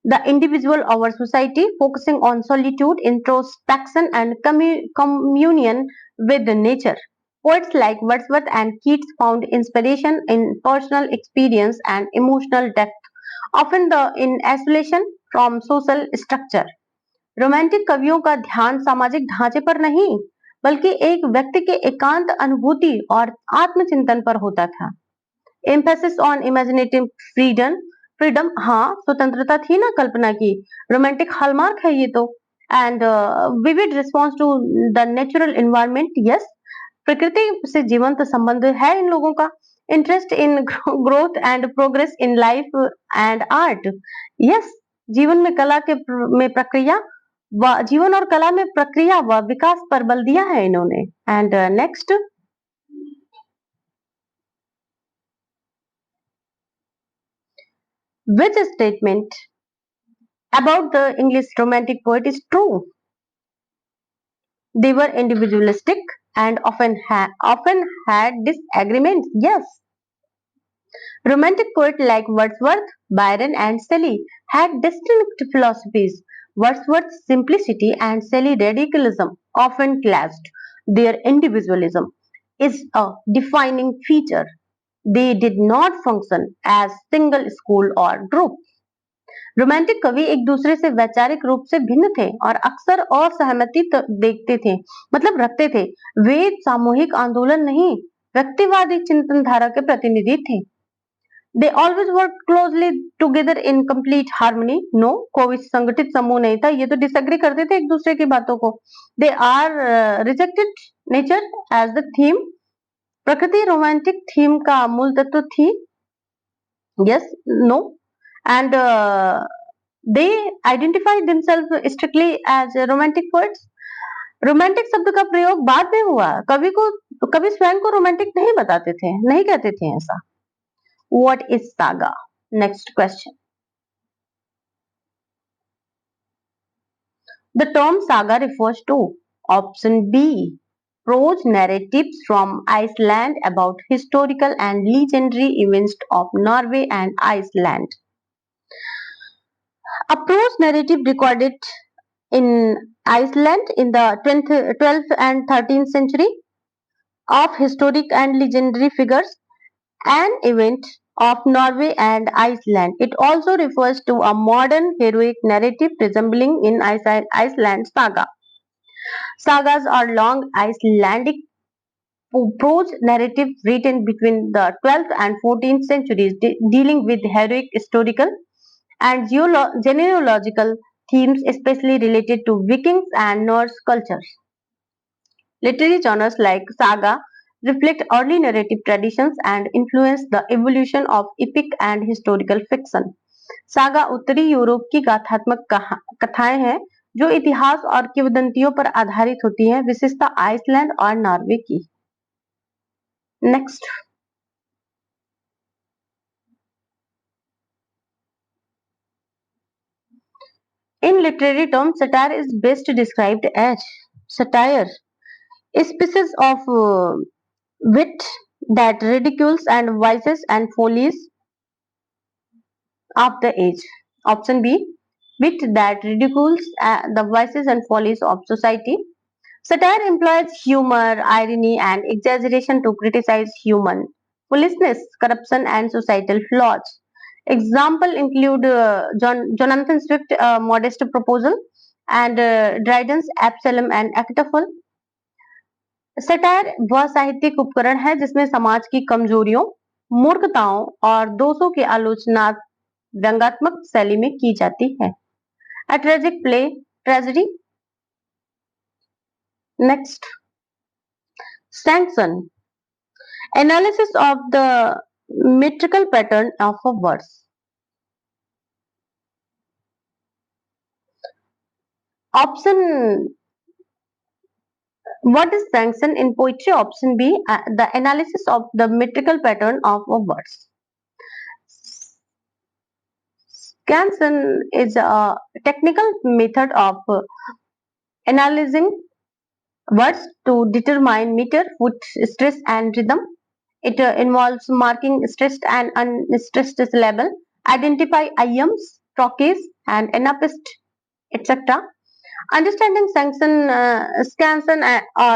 the individual over society, focusing on solitude, introspection, and communion with nature. Poets like Wordsworth and Keats found inspiration in personal experience and emotional depth, often in isolation from social structure. Romantic कवियों का ध्यान सामाजिक ढांचे पर नहीं, बल्कि एक व्यक्ति के एकांत अनुभूति और आत्मचिंतन पर होता था। Emphasis on imaginative freedom freedom हाँ, स्वतंत्रता थी ना कल्पना की। रोमांटिक हॉलमार्क है ये तो। And vivid response to the natural environment, yes, प्रकृति से जीवंत संबंध है इन लोगों का। Interest in growth and progress in life and art, yes, जीवन में कला के में प्रक्रिया व जीवन और कला में प्रक्रिया व विकास पर बल दिया है इन्होंने। And next, which statement about the English romantic poet is true? They were individualistic and often had disagreements. Yes, romantic poets like Wordsworth, Byron, and Shelley had distinct philosophies. Wordsworth's simplicity and Shelley radicalism often clashed. Their individualism is a defining feature. They did not function as single school or group. Romantic कवि एक दूसरे से वैचारिक रूप से भिन्न थे और अक्सर असहमति देखते थे, मतलब रखते थे। वे सामूहिक आंदोलन नहीं, व्यक्तिवादी चिंतन धारा के प्रतिनिधि थे। They always work closely together in complete harmony. No, कोई संगठित समूह नहीं था, ये तो डिसएग्री करते थे एक दूसरे की बातों को। They are rejected nature as the theme. प्रकृति रोमांटिक थीम का मूल तत्व थी। Yes, no, and they identified themselves strictly as romantic poets. रोमांटिक शब्द का प्रयोग बाद में हुआ, कवि स्वयं को रोमांटिक नहीं बताते थे, नहीं कहते थे ऐसा। What is saga? Next question. The term saga refers to option B, prose narratives from Iceland about historical and legendary events of Norway and Iceland. A prose narrative recorded in Iceland in the 12th and 13th century of historic and legendary figures, an event of Norway and Iceland. It also refers to a modern heroic narrative resembling in Iceland saga. Sagas are long Icelandic prose narratives written between the 12th and 14th centuries dealing with heroic historical and genealogical themes especially related to Vikings and Norse cultures. Literary genres like saga reflect early narrative traditions and influence the evolution of epic and historical fiction. Saga उत्तरी Europe की गाथात्मक कथाएं हैं जो इतिहास और किंवदंतियों पर आधारित होती हैं, विशेषता आइसलैंड और नॉर्वे की। Next, in literary terms, satire is best described as satire, a species of wit that ridicules and vices and follies of the age. Option B, wit that ridicules the vices and follies of society. Satire employs humor, irony, and exaggeration to criticize human foolishness, corruption, and societal flaws. Example include Jonathan Swift's Modest Proposal and Dryden's Absalom and Achitophel. Satire वह साहित्यिक उपकरण है जिसमें समाज की कमजोरियों, मूर्खताओं और दोषों की आलोचना व्यंग्यात्मक शैली में की जाती है। A tragic play, tragedy. Next, sanction, analysis of the metrical pattern of a verse. Option, what is sanction in poetry? Option B, the analysis of the metrical pattern of a verse. Scansion is a technical method of analyzing words to determine meter, foot, stress, and rhythm. It involves marking stressed and unstressed syllable, identify iams, trochees, and anapist, etc. Understanding scansion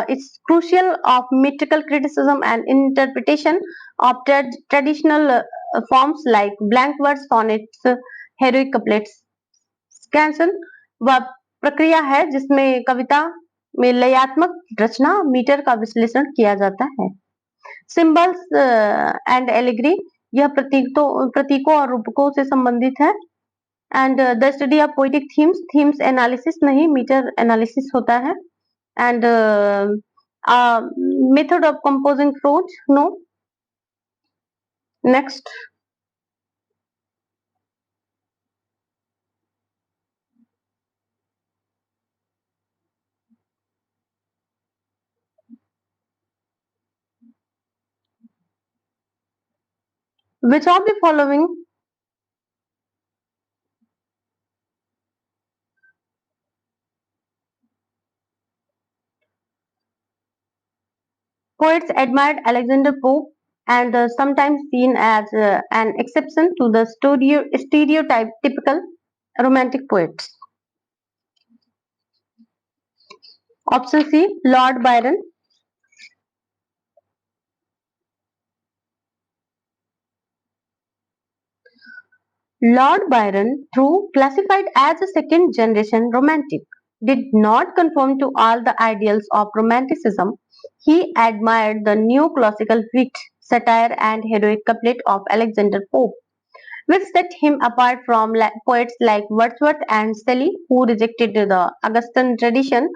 is crucial of metrical criticism and interpretation of traditional forms like blank verse, sonnets, heroic couplets. स्कैंसन वह प्रक्रिया है जिसमें कविता में लयात्मक रचना metre का विश्लेषण किया जाता है। सिंबल्स एंड एलिग्री, यह प्रतीकों और रूपकों से संबंधित है। And the study of poetic themes analysis नहीं, मीटर एनालिसिस होता है। And method of composing prose, no. Next, which of the following poets admired Alexander Pope and sometimes seen as an exception to the stereotypical romantic poets? Option C, Lord Byron. Lord Byron, though classified as a second generation romantic, did not conform to all the ideals of romanticism. He admired the neoclassical wit, satire, and heroic couplet of Alexander Pope, which set him apart from poets like Wordsworth and Shelley, who rejected the Augustan tradition.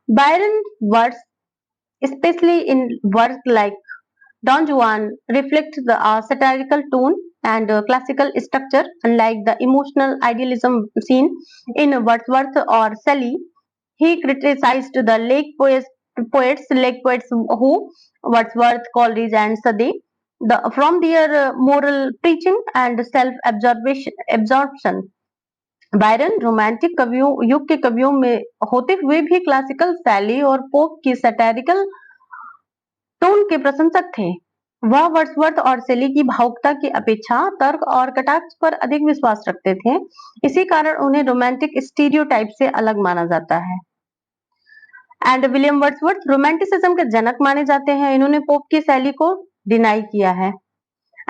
Byron's words, especially in works like Don Juan, reflect the satirical tone and classical structure, unlike the emotional idealism seen in Wordsworth or Shelley. He criticized the lake poets who Wordsworth, Coleridge, and Sade, from their moral preaching and self-absorption. Byron romantic कवियों युग के कवियों में होते हुए भी classical शैली और पोप की सैटारिकल टोन के प्रशंसक थे। वह वर्ड्सवर्थ और शैली की भावुकता की अपेक्षा तर्क और कटाक्ष पर अधिक विश्वास रखते थे। इसी कारण उन्हें रोमांटिक स्टीरियोटाइप से अलग माना जाता है। एंड विलियम वर्ड्सवर्थ रोमांटिसिज्म के जनक माने जाते हैं। इन्होंने पोप की शैली को डिनाई किया है।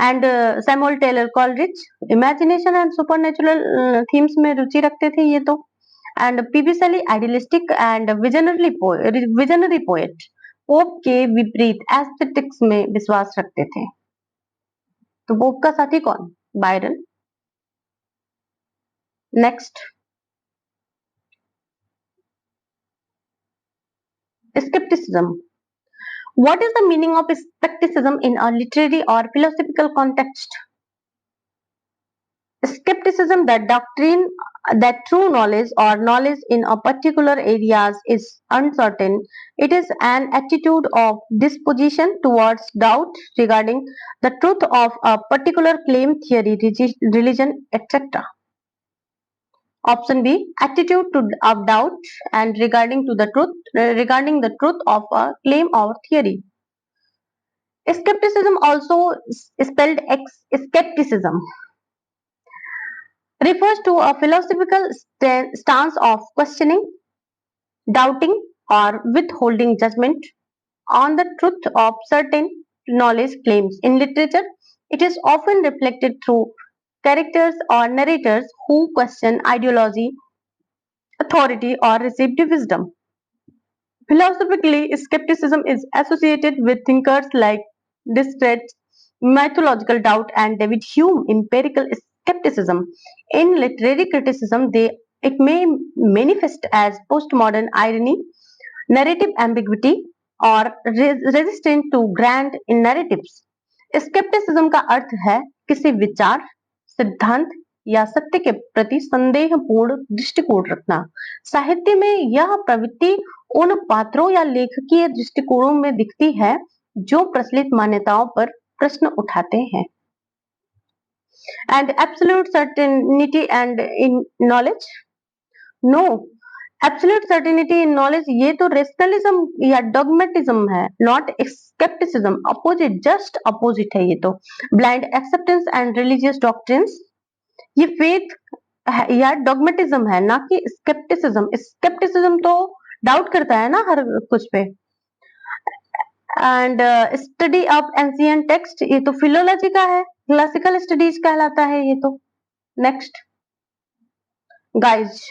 And Samuel Taylor Coleridge imagination and supernatural themes में रुचि रखते थे ये तो। And PB Shelley idealistic and visionary poet, Pope के विपरीत एस्थेटिक्स में विश्वास रखते थे। तो पोप का साथी कौन? Byron. Next, skepticism. What is the meaning of skepticism in a literary or philosophical context? Skepticism, the doctrine that true knowledge or knowledge in a particular areas is uncertain. It is an attitude of disposition towards doubt regarding the truth of a particular claim, theory, religion, etc. Option B, attitude of doubt and regarding the truth of a claim or theory. Skepticism, also spelled skepticism, refers to a philosophical stance of questioning, doubting, or withholding judgment on the truth of certain knowledge claims. In literature, it is often reflected through characters or narrators who question ideology, authority, or received wisdom. Philosophically, skepticism is associated with thinkers like Descartes, mythological doubt, and David Hume, empirical skepticism. In literary criticism, it may manifest as postmodern irony, narrative ambiguity, or resistance to grand narratives. Scepticism का अर्थ है किसी विचार, सिद्धांत या सत्य के प्रति संदेहपूर्ण दृष्टिकोण रखना। साहित्य में यह प्रवृत्ति उन पात्रों या लेखकीय दृष्टिकोणों में दिखती है जो प्रचलित मान्यताओं पर प्रश्न उठाते हैं। And absolute certainty and in knowledge, no, absolute certainty in knowledge ये तो रेशनलिज्म या डॉगमेटिज्म है, not scepticism, opposite, just opposite है ये तो। Blind acceptance and religious doctrines, ये फेथ या डॉगमेटिज्म है, ना कि स्केप्टिसिज्म। स्केप्टिसिज्म तो डाउट करता है ना हर कुछ पे। And study of ancient text, ये तो फिलोलॉजी का है, क्लासिकल स्टडीज कहलाता है ये तो। Next guys,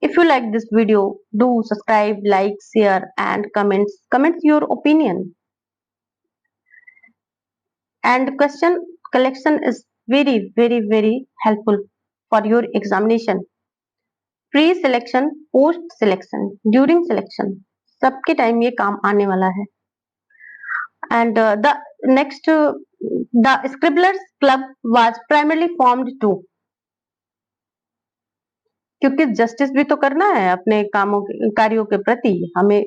if you like this video, do subscribe, like, share and comment your opinion. And question collection is very helpful for your examination. Pre selection, post selection, during selection, सबके time ये काम आने वाला है। And the next, the Scribblers Club was primarily formed to, क्योंकि justice भी तो करना है अपने कामों कार्यों के प्रति, हमें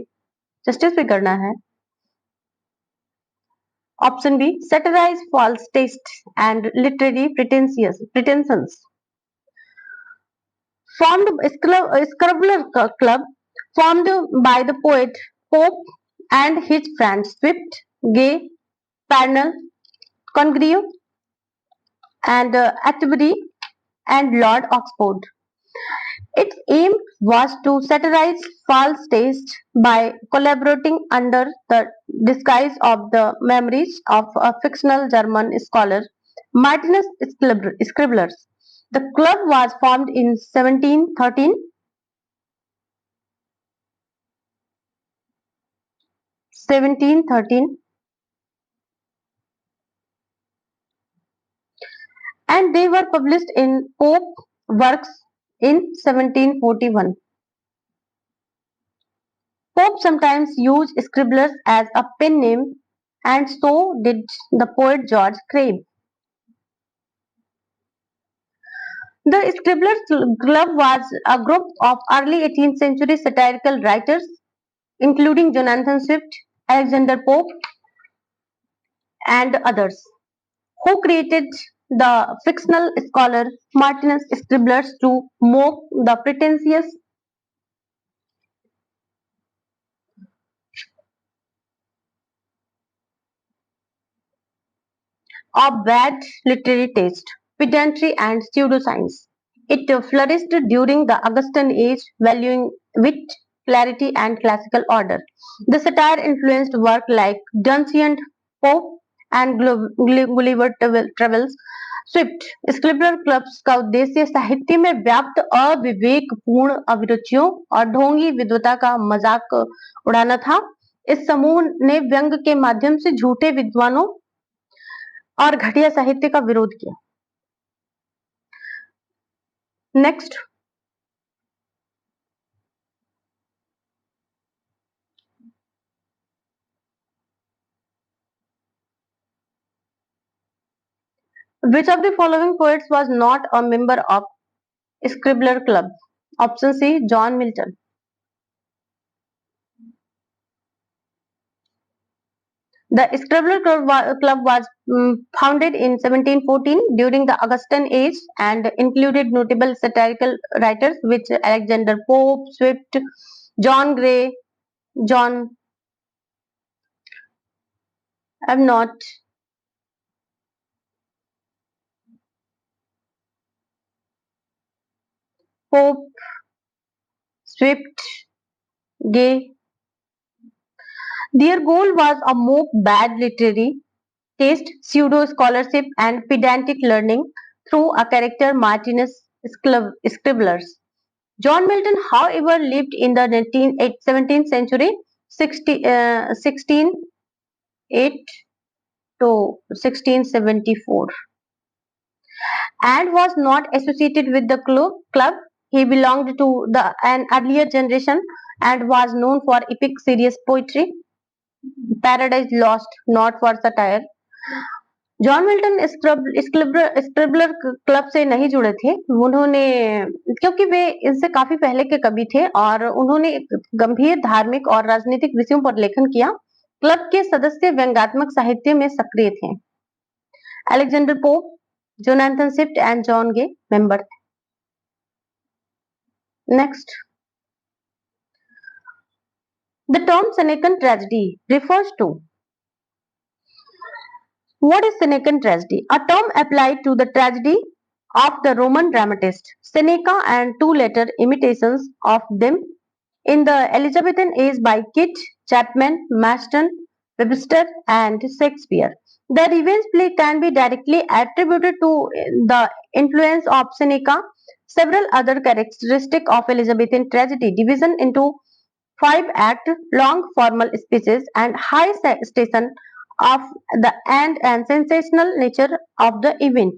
जस्टिस भी करना है। Option B, satirize false tastes and literary pretensions. Formed Scribbler Club, formed by the poet Pope and his friends Swift, Gay, Parnell, Congreve, and Atterbury and Lord Oxford. Its aim was to satirize false taste by collaborating under the disguise of the memories of a fictional German scholar, Martinus Scribblers. The club was formed in 1713. And they were published in Pope works in 1741. Pope sometimes used scribblers as a pen name, and so did the poet George Crabbe. The Scribblers Club was a group of early 18th century satirical writers, including Jonathan Swift, Alexander Pope, and others, who created the fictional scholar Martinus Scribblers to mock the pretentious of bad literary taste, pedantry, and pseudoscience. It flourished during the Augustan age, valuing wit, clarity, and classical order. The satire influenced work like Duncient Pope and Gulliver Travels. Swift scribbler clubs का उद्देश्य साहित्य में व्याप्त अविवेकपूर्ण अभिरुचियों और ढोंगी विद्वता का मजाक उड़ाना था। इस समूह ने व्यंग के माध्यम से झूठे विद्वानों और घटिया साहित्य का विरोध किया। Next, which of the following poets was not a member of Scribbler Club? Option C, John Milton. The Scribbler Club was founded in 1714 during the Augustan age and included notable satirical writers which Alexander Pope, Swift, John Gray, John I'm not Pope, Swift, Gay. Their goal was a mock bad literary taste, pseudo scholarship, and pedantic learning through a character Martinus Scribblers. John Milton, however, lived in the 17th century, 1608 to 1674, and was not associated with the club. He belonged to an earlier generation and was known for epic serious poetry, Paradise Lost, not for satire. John Milton scribbler club से नहीं जुड़े थे उन्होंने, क्योंकि वे इनसे काफी पहले के कवि थे और उन्होंने गंभीर धार्मिक और राजनीतिक विषयों पर लेखन किया। क्लब के सदस्य व्यंग्यात्मक साहित्य में सक्रिय थे। Alexander Pope, Jonathan Swift and John Gay member थे। Next, The term Senecan tragedy refers to what is Senecan tragedy? A term applied to the tragedy of the Roman dramatist Seneca and two later imitations of them in the Elizabethan age by Kit, Chapman, Maston, Webster, and Shakespeare. The revenge play can be directly attributed to the influence of Seneca. Several other characteristics of Elizabethan tragedy division into five-act long formal speeches and high station of the end and sensational nature of the event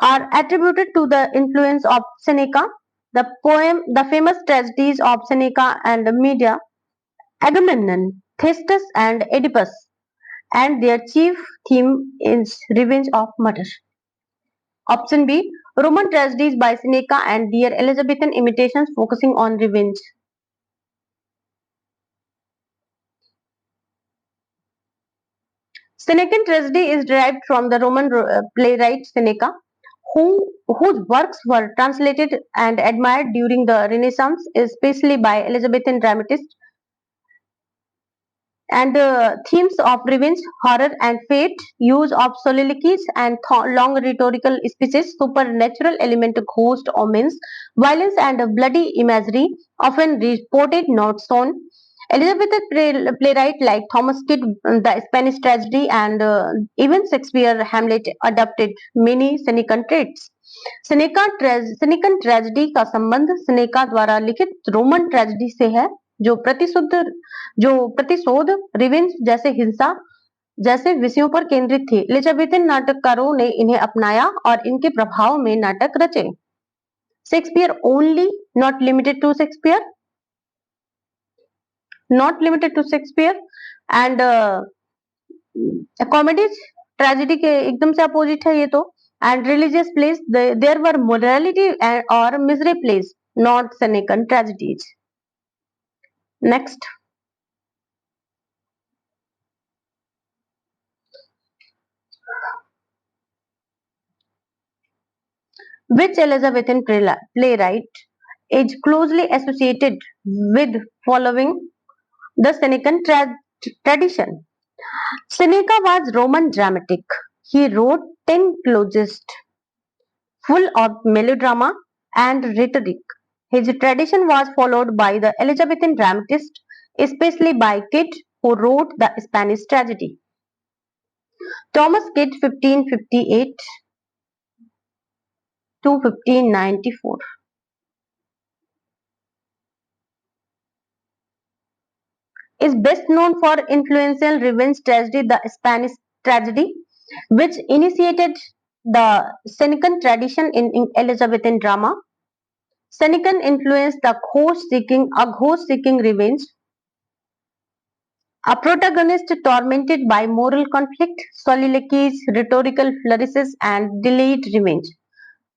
are attributed to the influence of Seneca. The poem, the famous tragedies of Seneca and Medea, Agamemnon, Thistus, and Oedipus, and their chief theme is revenge of murder. Option B, Roman tragedies by Seneca and their Elizabethan imitations focusing on revenge. Senecan tragedy is derived from the Roman playwright Seneca, whose works were translated and admired during the Renaissance, especially by Elizabethan dramatists, and themes of revenge, horror, and fate, use of soliloquies and long rhetorical speeches, supernatural element, ghost omens, violence, and bloody imagery, often reported not shown. Elizabethan playwright like Thomas Kidd, the Spanish tragedy, and even Shakespeare Hamlet adopted many Senecan traits. Senecan tragedy का संबंध Seneca द्वारा लिखित Roman tragedy से है जो प्रतिशोध revenge जैसे हिंसा जैसे विषयों पर केंद्रित थी। एलिजाबेथन नाटककारों ने इन्हें अपनाया और इनके प्रभाव में नाटक रचे। Shakespeare only, not limited to Shakespeare, not limited to Shakespeare and comedies tragedy के एकदम से अपोजिट है ये तो। And religious plays there were morality और misery plays, not Senecan tragedies. Next, which Elizabethan playwright is closely associated with following the Senecan tradition. Seneca was Roman dramatic. He wrote 10 closes full of melodrama and rhetoric. His tradition was followed by the Elizabethan dramatists, especially by Kit, who wrote the Spanish tragedy. Thomas Kit, 1558 to 1594. Is best known for influential revenge tragedy, the Spanish tragedy, which initiated the Senecan tradition in Elizabethan drama. Senecan influenced the ghost-seeking revenge, a protagonist tormented by moral conflict, soliloquies, rhetorical flourishes, and delayed revenge.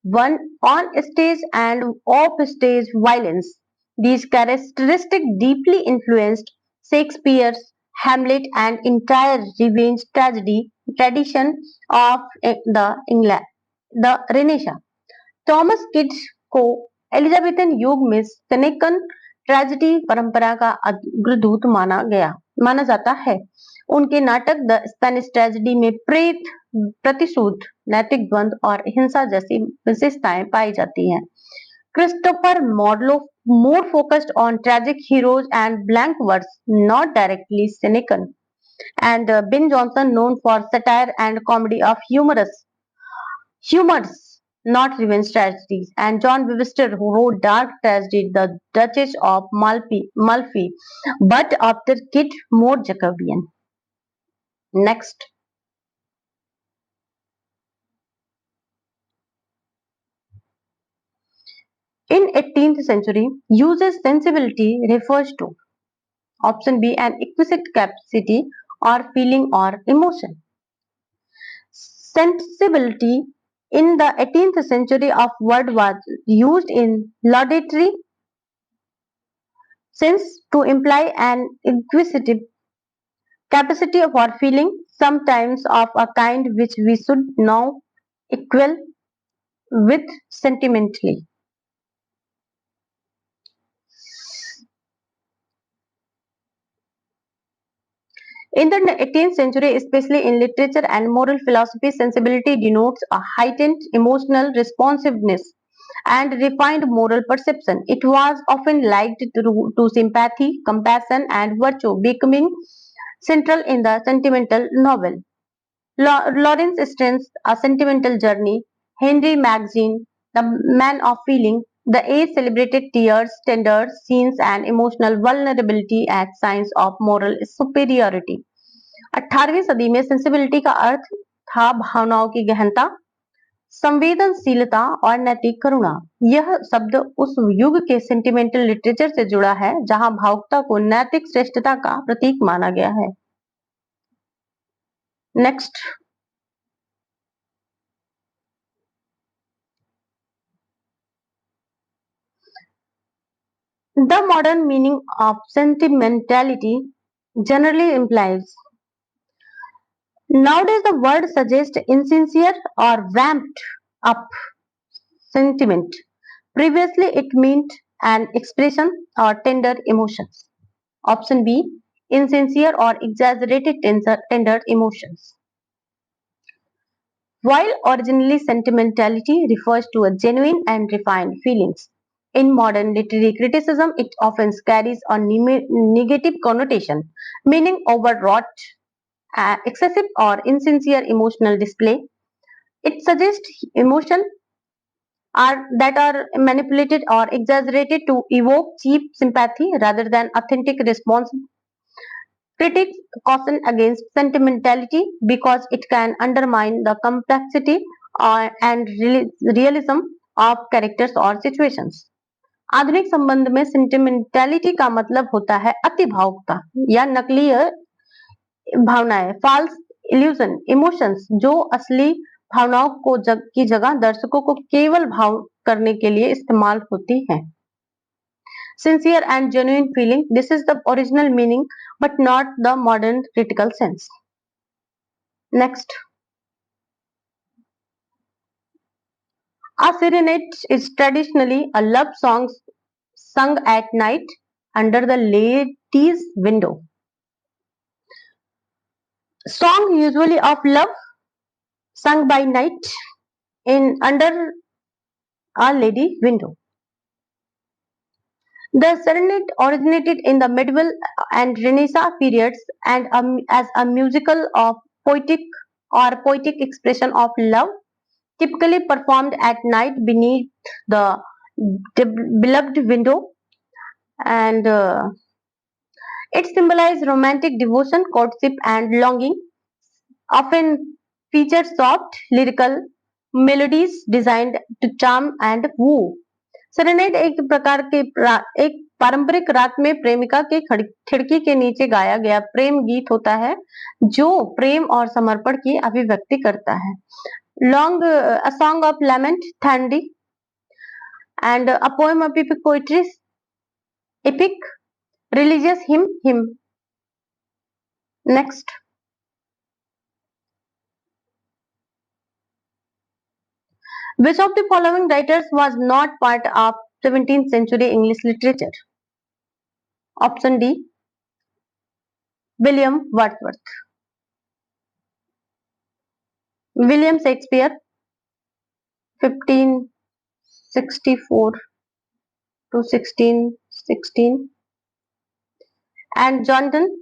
One on stage and off stage violence. These characteristics deeply influenced Shakespeare's Hamlet and entire revenge tragedy tradition of the Renaissance. Thomas kids को Elizabethan युग में सेनेकन tragedy परंपरा का अग्रदूत माना जाता है। उनके नाटक द स्पेनिश ट्रेजेडी में प्रेत, प्रतिशोध, नैतिक द्वंद और हिंसा जैसी विशेषताएं पाई जाती हैं। Christopher modulo more focused on tragic heroes and blank verse, not directly cynical. And Ben Jonson, known for satire and comedy of humors, not revenge tragedies. And John Webster, who wrote dark tragedy, The Duchess of Malfi, but after Kit more Jacobean. Next. In 18th century, uses sensibility refers to option B, an exquisite capacity or feeling or emotion. Sensibility in the 18th century of word was used in laudatory sense to imply an inquisitive capacity for feeling, sometimes of a kind which we should now equal with sentimentally. In the 18th century, especially in literature and moral philosophy, sensibility denotes a heightened emotional responsiveness and refined moral perception. It was often linked to sympathy, compassion, and virtue, becoming central in the sentimental novel. Lawrence Stern's A Sentimental Journey, Henry Magazine, The Man of Feeling, the age celebrated tears, tender scenes, and emotional vulnerability as signs of moral superiority. 18वीं सदी में sensibility का अर्थ था भावनाओं की गहनता, संवेदनशीलता और नैतिक करुणा। यह शब्द उस युग के सेंटिमेंटल लिटरेचर से जुड़ा है जहां भावुकता को नैतिक श्रेष्ठता का प्रतीक माना गया है। Next, the modern meaning of sentimentality generally implies. Nowadays, the word suggests insincere or vamped up sentiment. Previously, it meant an expression or tender emotions. Option B, insincere or exaggerated tender emotions. While originally sentimentality refers to a genuine and refined feelings, in modern literary criticism it often carries a negative connotation, meaning overwrought, excessive or insincere emotional display. It suggests emotion that are manipulated or exaggerated to evoke cheap sympathy rather than authentic response. Critics caution against sentimentality because it can undermine the complexity and realism of characters or situations. आधुनिक संबंध में सेंटिमेंटैलिटी का मतलब होता है अति भावुकता या नकलीय भावनाएं, फॉल्स इल्यूजन इमोशंस, जो असली भावनाओं को की जगह दर्शकों को केवल भाव करने के लिए इस्तेमाल होती हैं। Sincere and genuine feeling, this is the original meaning but not the modern critical sense. Next, a serenade is traditionally a love song sung at night under the lady's window. Song usually of love sung by night in under a lady window. The serenade originated in the medieval and Renaissance periods and as a musical of poetic poetic expression of love, typically performed at night beneath the beloved window, and it symbolizes romantic devotion, courtship, and longing. Often features soft lyrical melodies designed to charm and woo. Serenade एक प्रकार के एक पारंपरिक रात में प्रेमिका के खिड़की के नीचे गाया गया प्रेम गीत होता है जो प्रेम और समर्पण की अभिव्यक्ति करता है। Long a song of lament threnody and a poem of epic poetry epic religious hymn. Next, which of the following writers was not part of 17th century English literature? Option D, William Wordsworth. William Shakespeare 1564 to 1616 and John Donne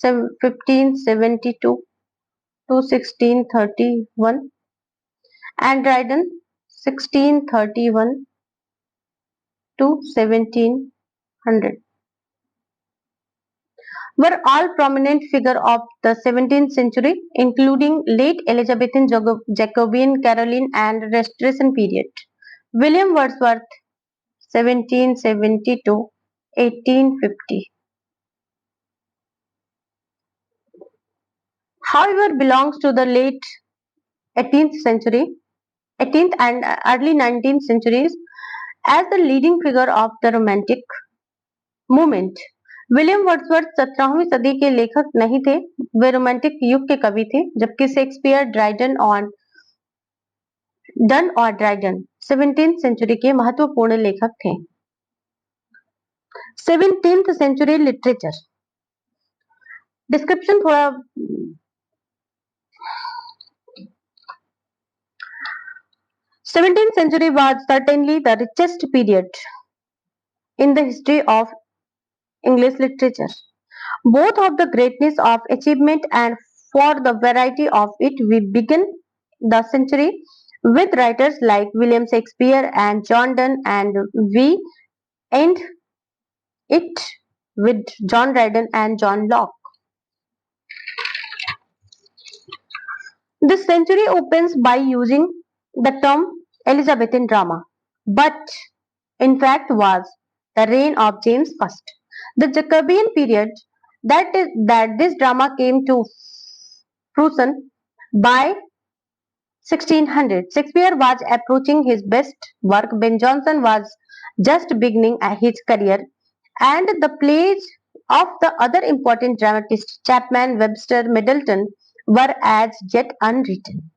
1572 to 1631 and Dryden 1631 to 1700 were all prominent figures of the 17th century, including late Elizabethan, Jacobean, Caroline, and Restoration period. William Wordsworth 1770 to 1850. However, belongs to the late 18th century, 18th and early 19th centuries as the leading figure of the Romantic movement. William Wordsworth 17वीं सदी के लेखक नहीं थे, वे romantic युग के कवि थे, जबकि शेक्सपियर, ड्राइडन और ड्राइडन 17th सेंचुरी के महत्वपूर्ण लेखक थे। 17th सेंचुरी लिटरेचर डिस्क्रिप्शन थोड़ा 17th century was certainly the richest period in the history of English literature. Both of the greatness of achievement and for the variety of it, we begin the century with writers like William Shakespeare and John Donne, and we end it with John Dryden and John Locke. This century opens by using the term Elizabethan drama, but in fact was the reign of James I. The Jacobean period that this drama came to fruition by 1600. Shakespeare was approaching his best work. Ben Jonson was just beginning his career, and the plays of the other important dramatists, Chapman, Webster, Middleton, were as yet unwritten.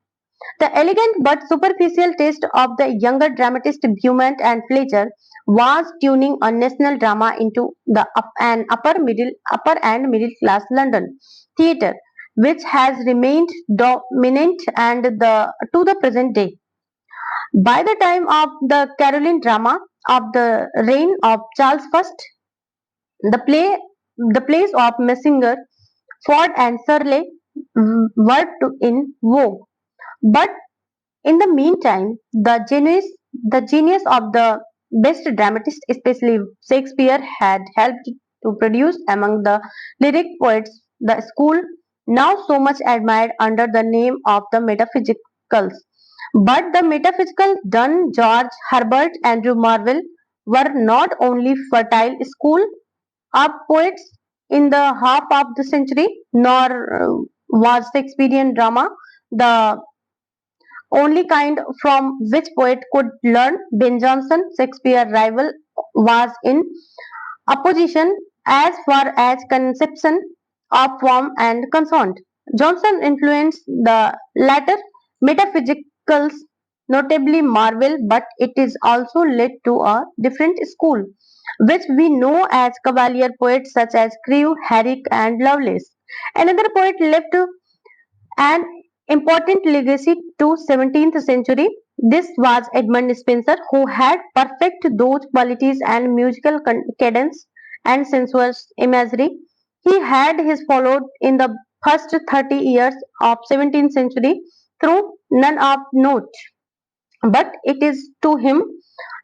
The elegant but superficial taste of the younger dramatist Beaumont and Fletcher was tuning a national drama into the upper and middle class London theatre, which has remained dominant and to the present day. By the time of the Caroline drama of the reign of Charles I, the the plays of Messinger, Ford, and Shirley were in vogue. But in the meantime, the genius of the best dramatists, especially Shakespeare, had helped to produce among the lyric poets the school now so much admired under the name of the metaphysicals. But the metaphysical Donne, George Herbert, Andrew Marvell were not only fertile school of poets in the half of the century, nor was Shakespearean drama the only kind from which poet could learn. Ben Jonson, Shakespeare's rival, was in opposition as far as conception of form and concerned. Johnson influenced the latter metaphysicals, notably Marvel, but it is also led to a different school, which we know as Cavalier poets such as Crewe, Herrick, and Lovelace. Another poet left an important legacy to 17th century. This was Edmund Spenser, who had perfect those qualities and musical cadence and sensuous imagery. He had his followed in the first 30 years of 17th century through none of note. But it is to him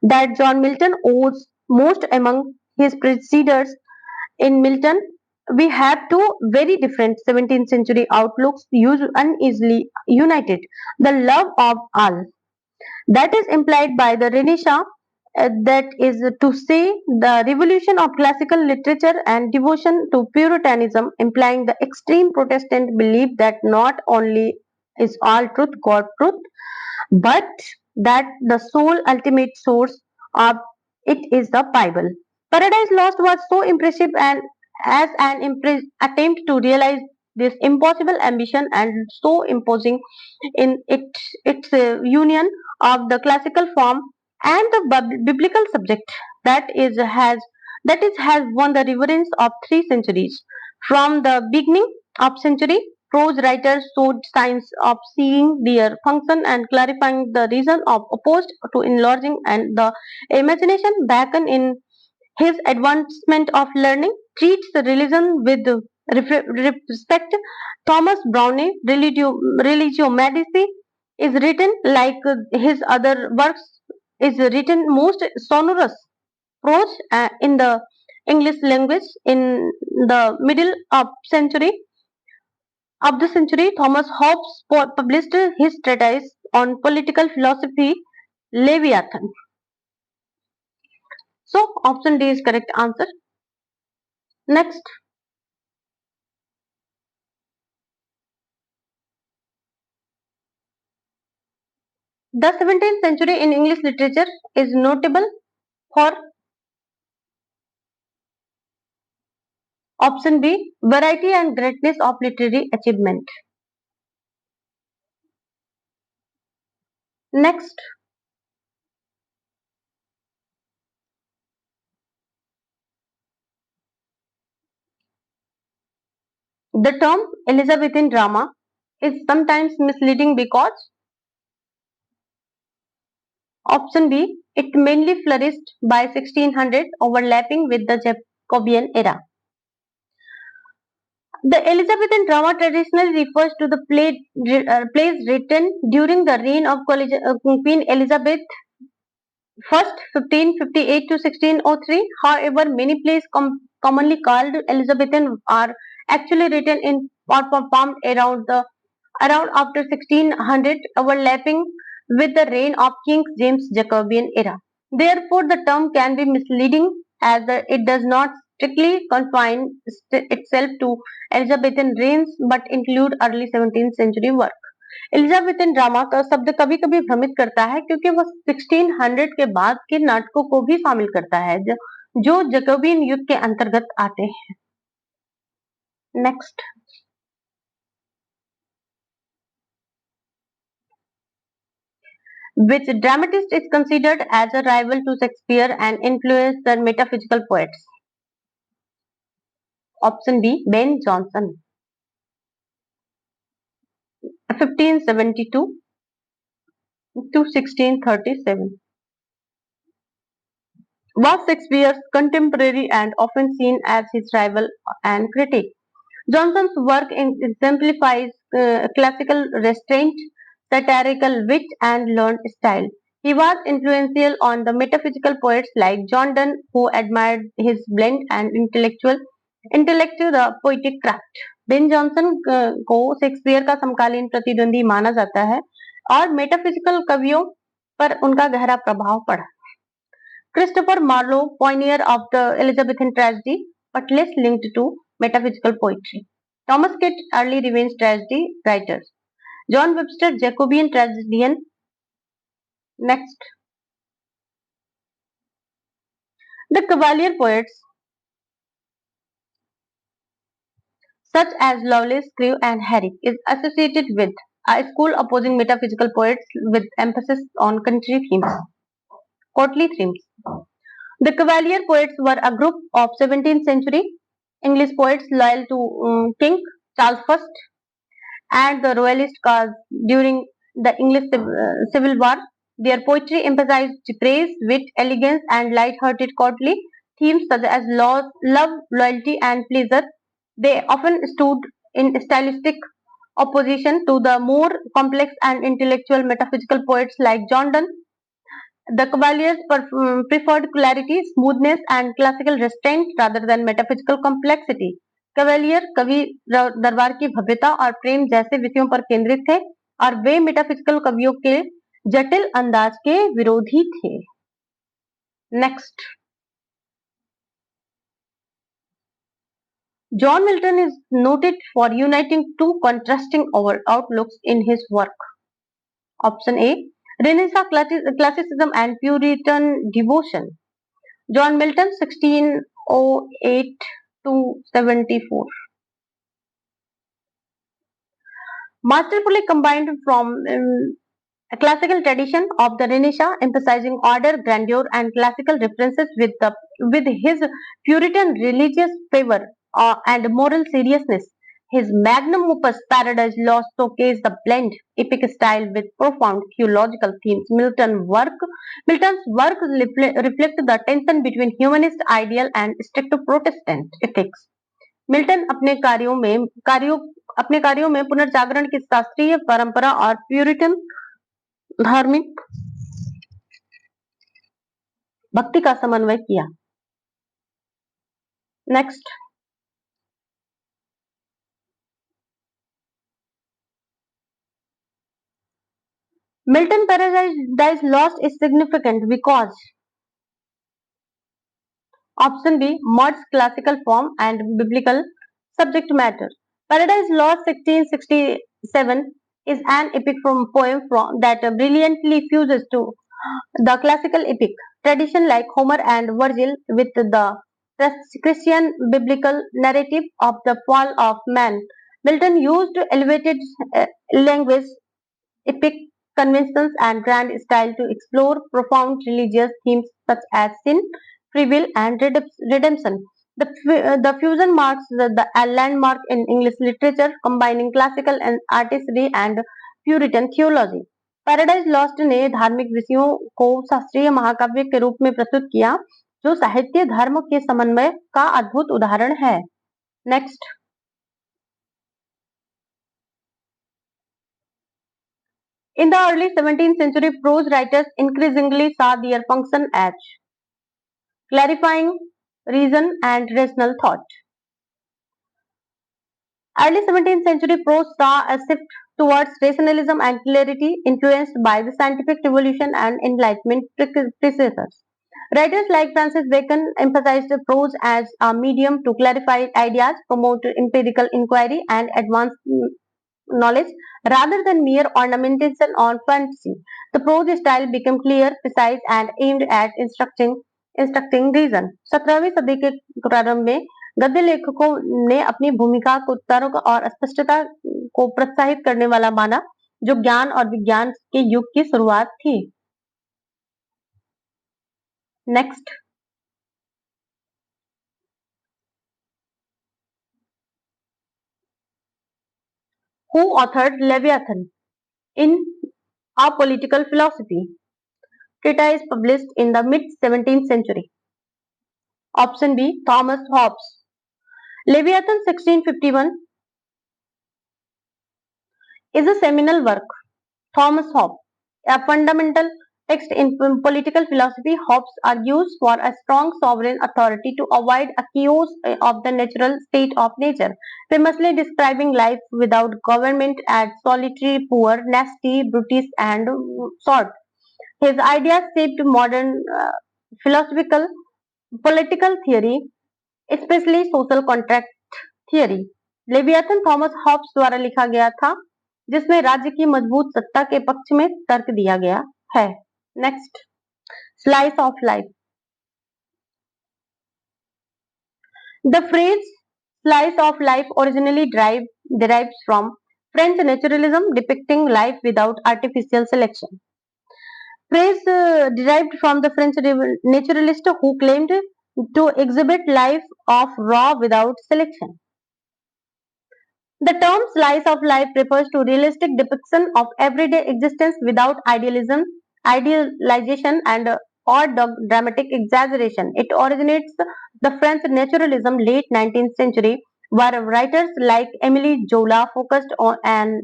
that John Milton owes most among his predecessors. In Milton, we have two very different 17th century outlooks uneasily united. The love of all that is implied by the Renaissance, that is to say, the revolution of classical literature, and devotion to Puritanism, implying the extreme Protestant belief that not only is all truth God truth, but that the sole ultimate source of it is the Bible. Paradise Lost was so impressive and as an attempt to realize this impossible ambition, and so imposing in its union of the classical form and the biblical subject that is has won the reverence of 3 centuries. From the beginning of century, prose writers showed signs of seeing their function and clarifying the reason of opposed to enlarging, and the imagination beacon in his advancement of learning treats religion with respect. Thomas Browne, Religio Medici, is written like his other works, is written most sonorous prose in the English language. In the middle of the century, Thomas Hobbes published his treatise on political philosophy, Leviathan. So, option D is correct answer. Next, the 17th century in English literature is notable for option B, variety and greatness of literary achievement. Next, The term Elizabethan drama is sometimes misleading because option B, it mainly flourished by 1600 overlapping with the Jacobean era. The Elizabethan drama traditionally refers to the plays written during the reign of Queen Elizabeth I, 1558 to 1603. However, many plays commonly called Elizabethan are actually written in or performed around after 1600, overlapping with the reign of King James Jacobean era. Therefore, the term can be misleading as it does not strictly confine itself to Elizabethan reigns but include early 17th century work. Elizabethan drama का शब्द कभी कभी भ्रमित करता है क्योंकि वह 1600 के बाद के नाटकों को भी शामिल करता है जो जैकोबियन युग के अंतर्गत आते हैं. Next, which dramatist is considered as a rival to Shakespeare and influenced the metaphysical poets? Option B, Ben Jonson, 1572 to 1637. Was Shakespeare's contemporary and often seen as his rival and critic. Johnson's work exemplifies classical restraint, satirical wit, and learned style. He was influential on the metaphysical poets like John Donne, who admired his blend and intellect to the poetic craft. Ben Jonson को Shakespeare का समकालीन प्रतिद्वंदी माना जाता है और metaphysical कवियों पर उनका गहरा प्रभाव पड़ा. Christopher Marlowe, pioneer of the Elizabethan tragedy, but less linked to metaphysical poetry. Thomas Kitt, early revenge tragedy writer. John Webster, Jacobean tragedian. Next, the Cavalier poets such as Lovelace, Crewe, and Herrick is associated with a school opposing metaphysical poets with emphasis on courtly themes. The Cavalier poets were a group of 17th century English poets loyal to King Charles I and the Royalist cause during the English Civil War. Their poetry emphasized praise, wit, elegance, and light-hearted courtly themes such as love, loyalty, and pleasure. They often stood in stylistic opposition to the more complex and intellectual metaphysical poets like John Donne. The Cavaliers preferred clarity, smoothness, and classical restraint rather than metaphysical complexity. कवेलियर कवि दरबार की भव्यता और प्रेम जैसे विषयों पर केंद्रित थे और वे मेटाफिजिकल कवियों के जटिल अंदाज के विरोधी थे. Next, John Milton is noted for uniting two contrasting outlooks in his work. Option A, Renaissance classicism and Puritan devotion. John Milton, 1608 to 74. Masterfully combined from a classical tradition of the Renaissance, emphasizing order, grandeur, and classical references with his Puritan religious fervor and moral seriousness. His magnum opus, Paradise Lost, showcased the blend epic style with profound theological themes. Milton's work reflect the tension between humanist ideal and strict Protestant ethics. Milton अपने कार्यों में पुनर्जागरण की शास्त्रीय परंपरा और Puritan धार्मिक भक्ति का समन्वय किया. Next, Milton Paradise Lost is significant because option B, merges classical form and biblical subject matter. Paradise Lost 1667 is an epic poem that brilliantly fuses to the classical epic tradition like Homer and Virgil with the Christian biblical narrative of the fall of man. Milton used elevated language, epic conventions, and grand style to explore profound religious themes such as sin, free will, and redemption. The fusion marks a landmark in English literature, combining classical and artistry and Puritan theology. Paradise lost ने धार्मिक विषयों को शास्त्रीय महाकाव्य के रूप में प्रस्तुत किया, जो साहित्य धर्म के समन्वय का अद्भुत उदाहरण है. Next. In the early 17th century, prose writers increasingly saw their function as clarifying reason and rational thought. Early 17th century prose saw a shift towards rationalism and clarity, influenced by the scientific revolution and Enlightenment predecessors. Writers like Francis Bacon emphasized prose as a medium to clarify ideas, promote empirical inquiry, and advance knowledge rather than mere ornamentation or fantasy. The prose style became clear, precise, and aimed at instructing reason. 17वीं सदी के प्रारंभ में गद्य लेखकों ने अपनी भूमिका को तर्क और स्पष्टता को प्रोत्साहित करने वाला माना, जो ज्ञान और विज्ञान के युग की शुरुआत थी. Next. Who authored Leviathan? In A Political Philosophy. Treatise published in the mid 17th century. Option B, Thomas Hobbes. Leviathan 1651 is a seminal work. Thomas Hobbes, a fundamental text in political philosophy. Hobbes argues for a strong sovereign authority to avoid a chaos of the natural state of nature, famously describing life without government as solitary, poor, nasty, brutish, and sort. His ideas shaped modern philosophical political theory, especially social contract theory. Leviathan Thomas Hobbes द्वारा लिखा गया था, जिसमें राज्य की मजबूत सत्ता के पक्ष में तर्क दिया गया है. Next. Slice of life. The phrase slice of life originally derives from French naturalism, depicting life without artificial selection. Phrase derived from the French naturalist who claimed to exhibit life of raw without selection. The term slice of life refers to realistic depiction of everyday existence without idealization and or dramatic exaggeration. It originates the French naturalism late 19th century, where writers like Emile Zola focused on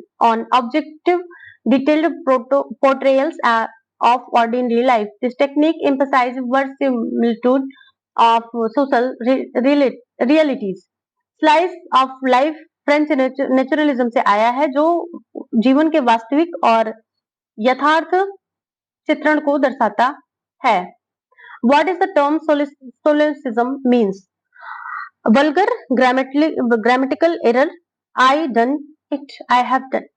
objective, detailed portrayals of ordinary life. This technique emphasizes verisimilitude of social realities. Slice of life French naturalism से आया है, जो जीवन के वास्तविक और यथार्थ चित्रण को दर्शाता है. What is the term solecism means? Vulgar grammatical error. I done it. I have done it.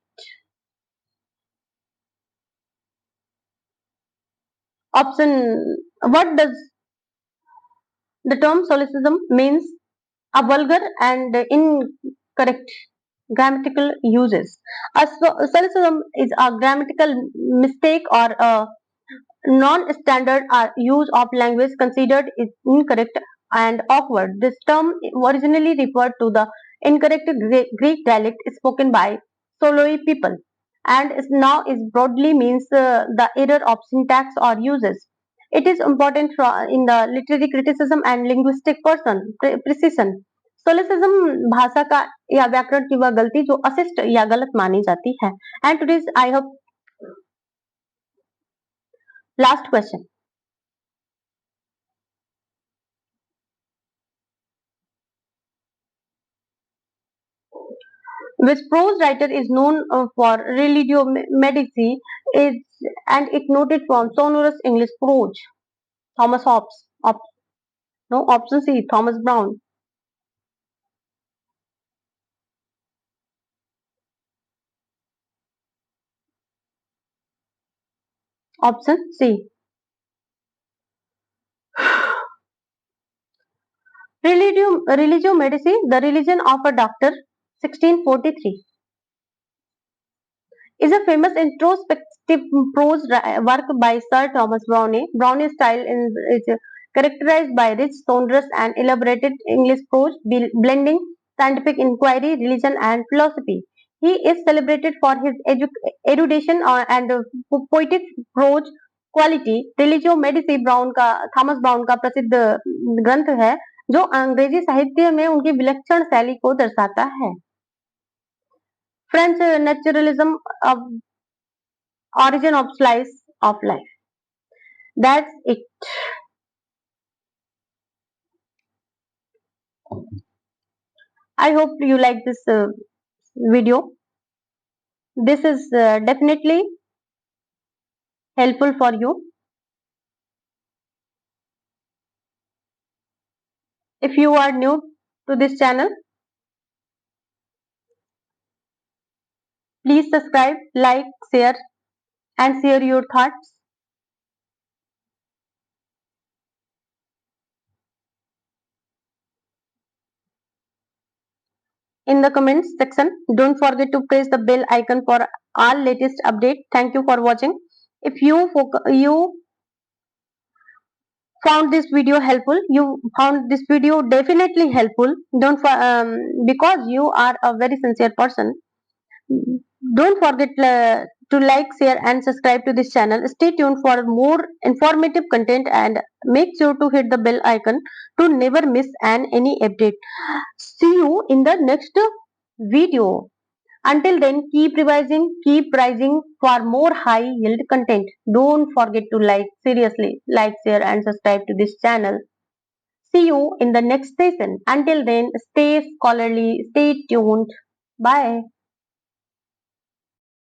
Option. What does the term solecism means? A vulgar and incorrect grammatical uses. A solecism is a grammatical mistake or a non-standard use of language considered incorrect and awkward. This term originally referred to the incorrect Greek dialect spoken by Soloi people, and now is broadly means the error of syntax or uses. It is important in the literary criticism and linguistic precision. सोलिसिज्म भाषा का या व्याकरण की वह गलती जो अशिष्ट या गलत मानी जाती है. And today's I hope last question. Which prose writer is known for religio medici and it noted from sonorous English prose? Thomas Hobbes. No, option C, Thomas Brown. Option C. Religio Medici, The Religion of a Doctor, 1643, is a famous introspective prose work by Sir Thomas Browne. Browne's style is characterized by rich, sonorous, and elaborated English prose, blending scientific inquiry, religion, and philosophy. He is celebrated for his erudition and poetic prose quality. Religio Medici brown का Thomas brown का प्रसिद्ध ग्रंथ है जो अंग्रेजी साहित्य में उनकी विलक्षण शैली को दर्शाता है। French naturalism of origin of slice of life. That's it. I hope you like this video. This is definitely helpful for you. If you are new to this channel, please subscribe, like, share, and share your thoughts. In the comments section. Don't forget to press the bell icon for all latest update. Thank you for watching. If you found this video helpful, you found this video definitely helpful. Don't because you are a very sincere person. Don't forget to like, share, and subscribe to this channel. Stay tuned for more informative content and make sure to hit the bell icon to never miss any update. See you in the next video. Until then, keep revising, keep rising for more high yield content. Don't forget to seriously, like, share, and subscribe to this channel. See you in the next session. Until then, stay scholarly, stay tuned. Bye.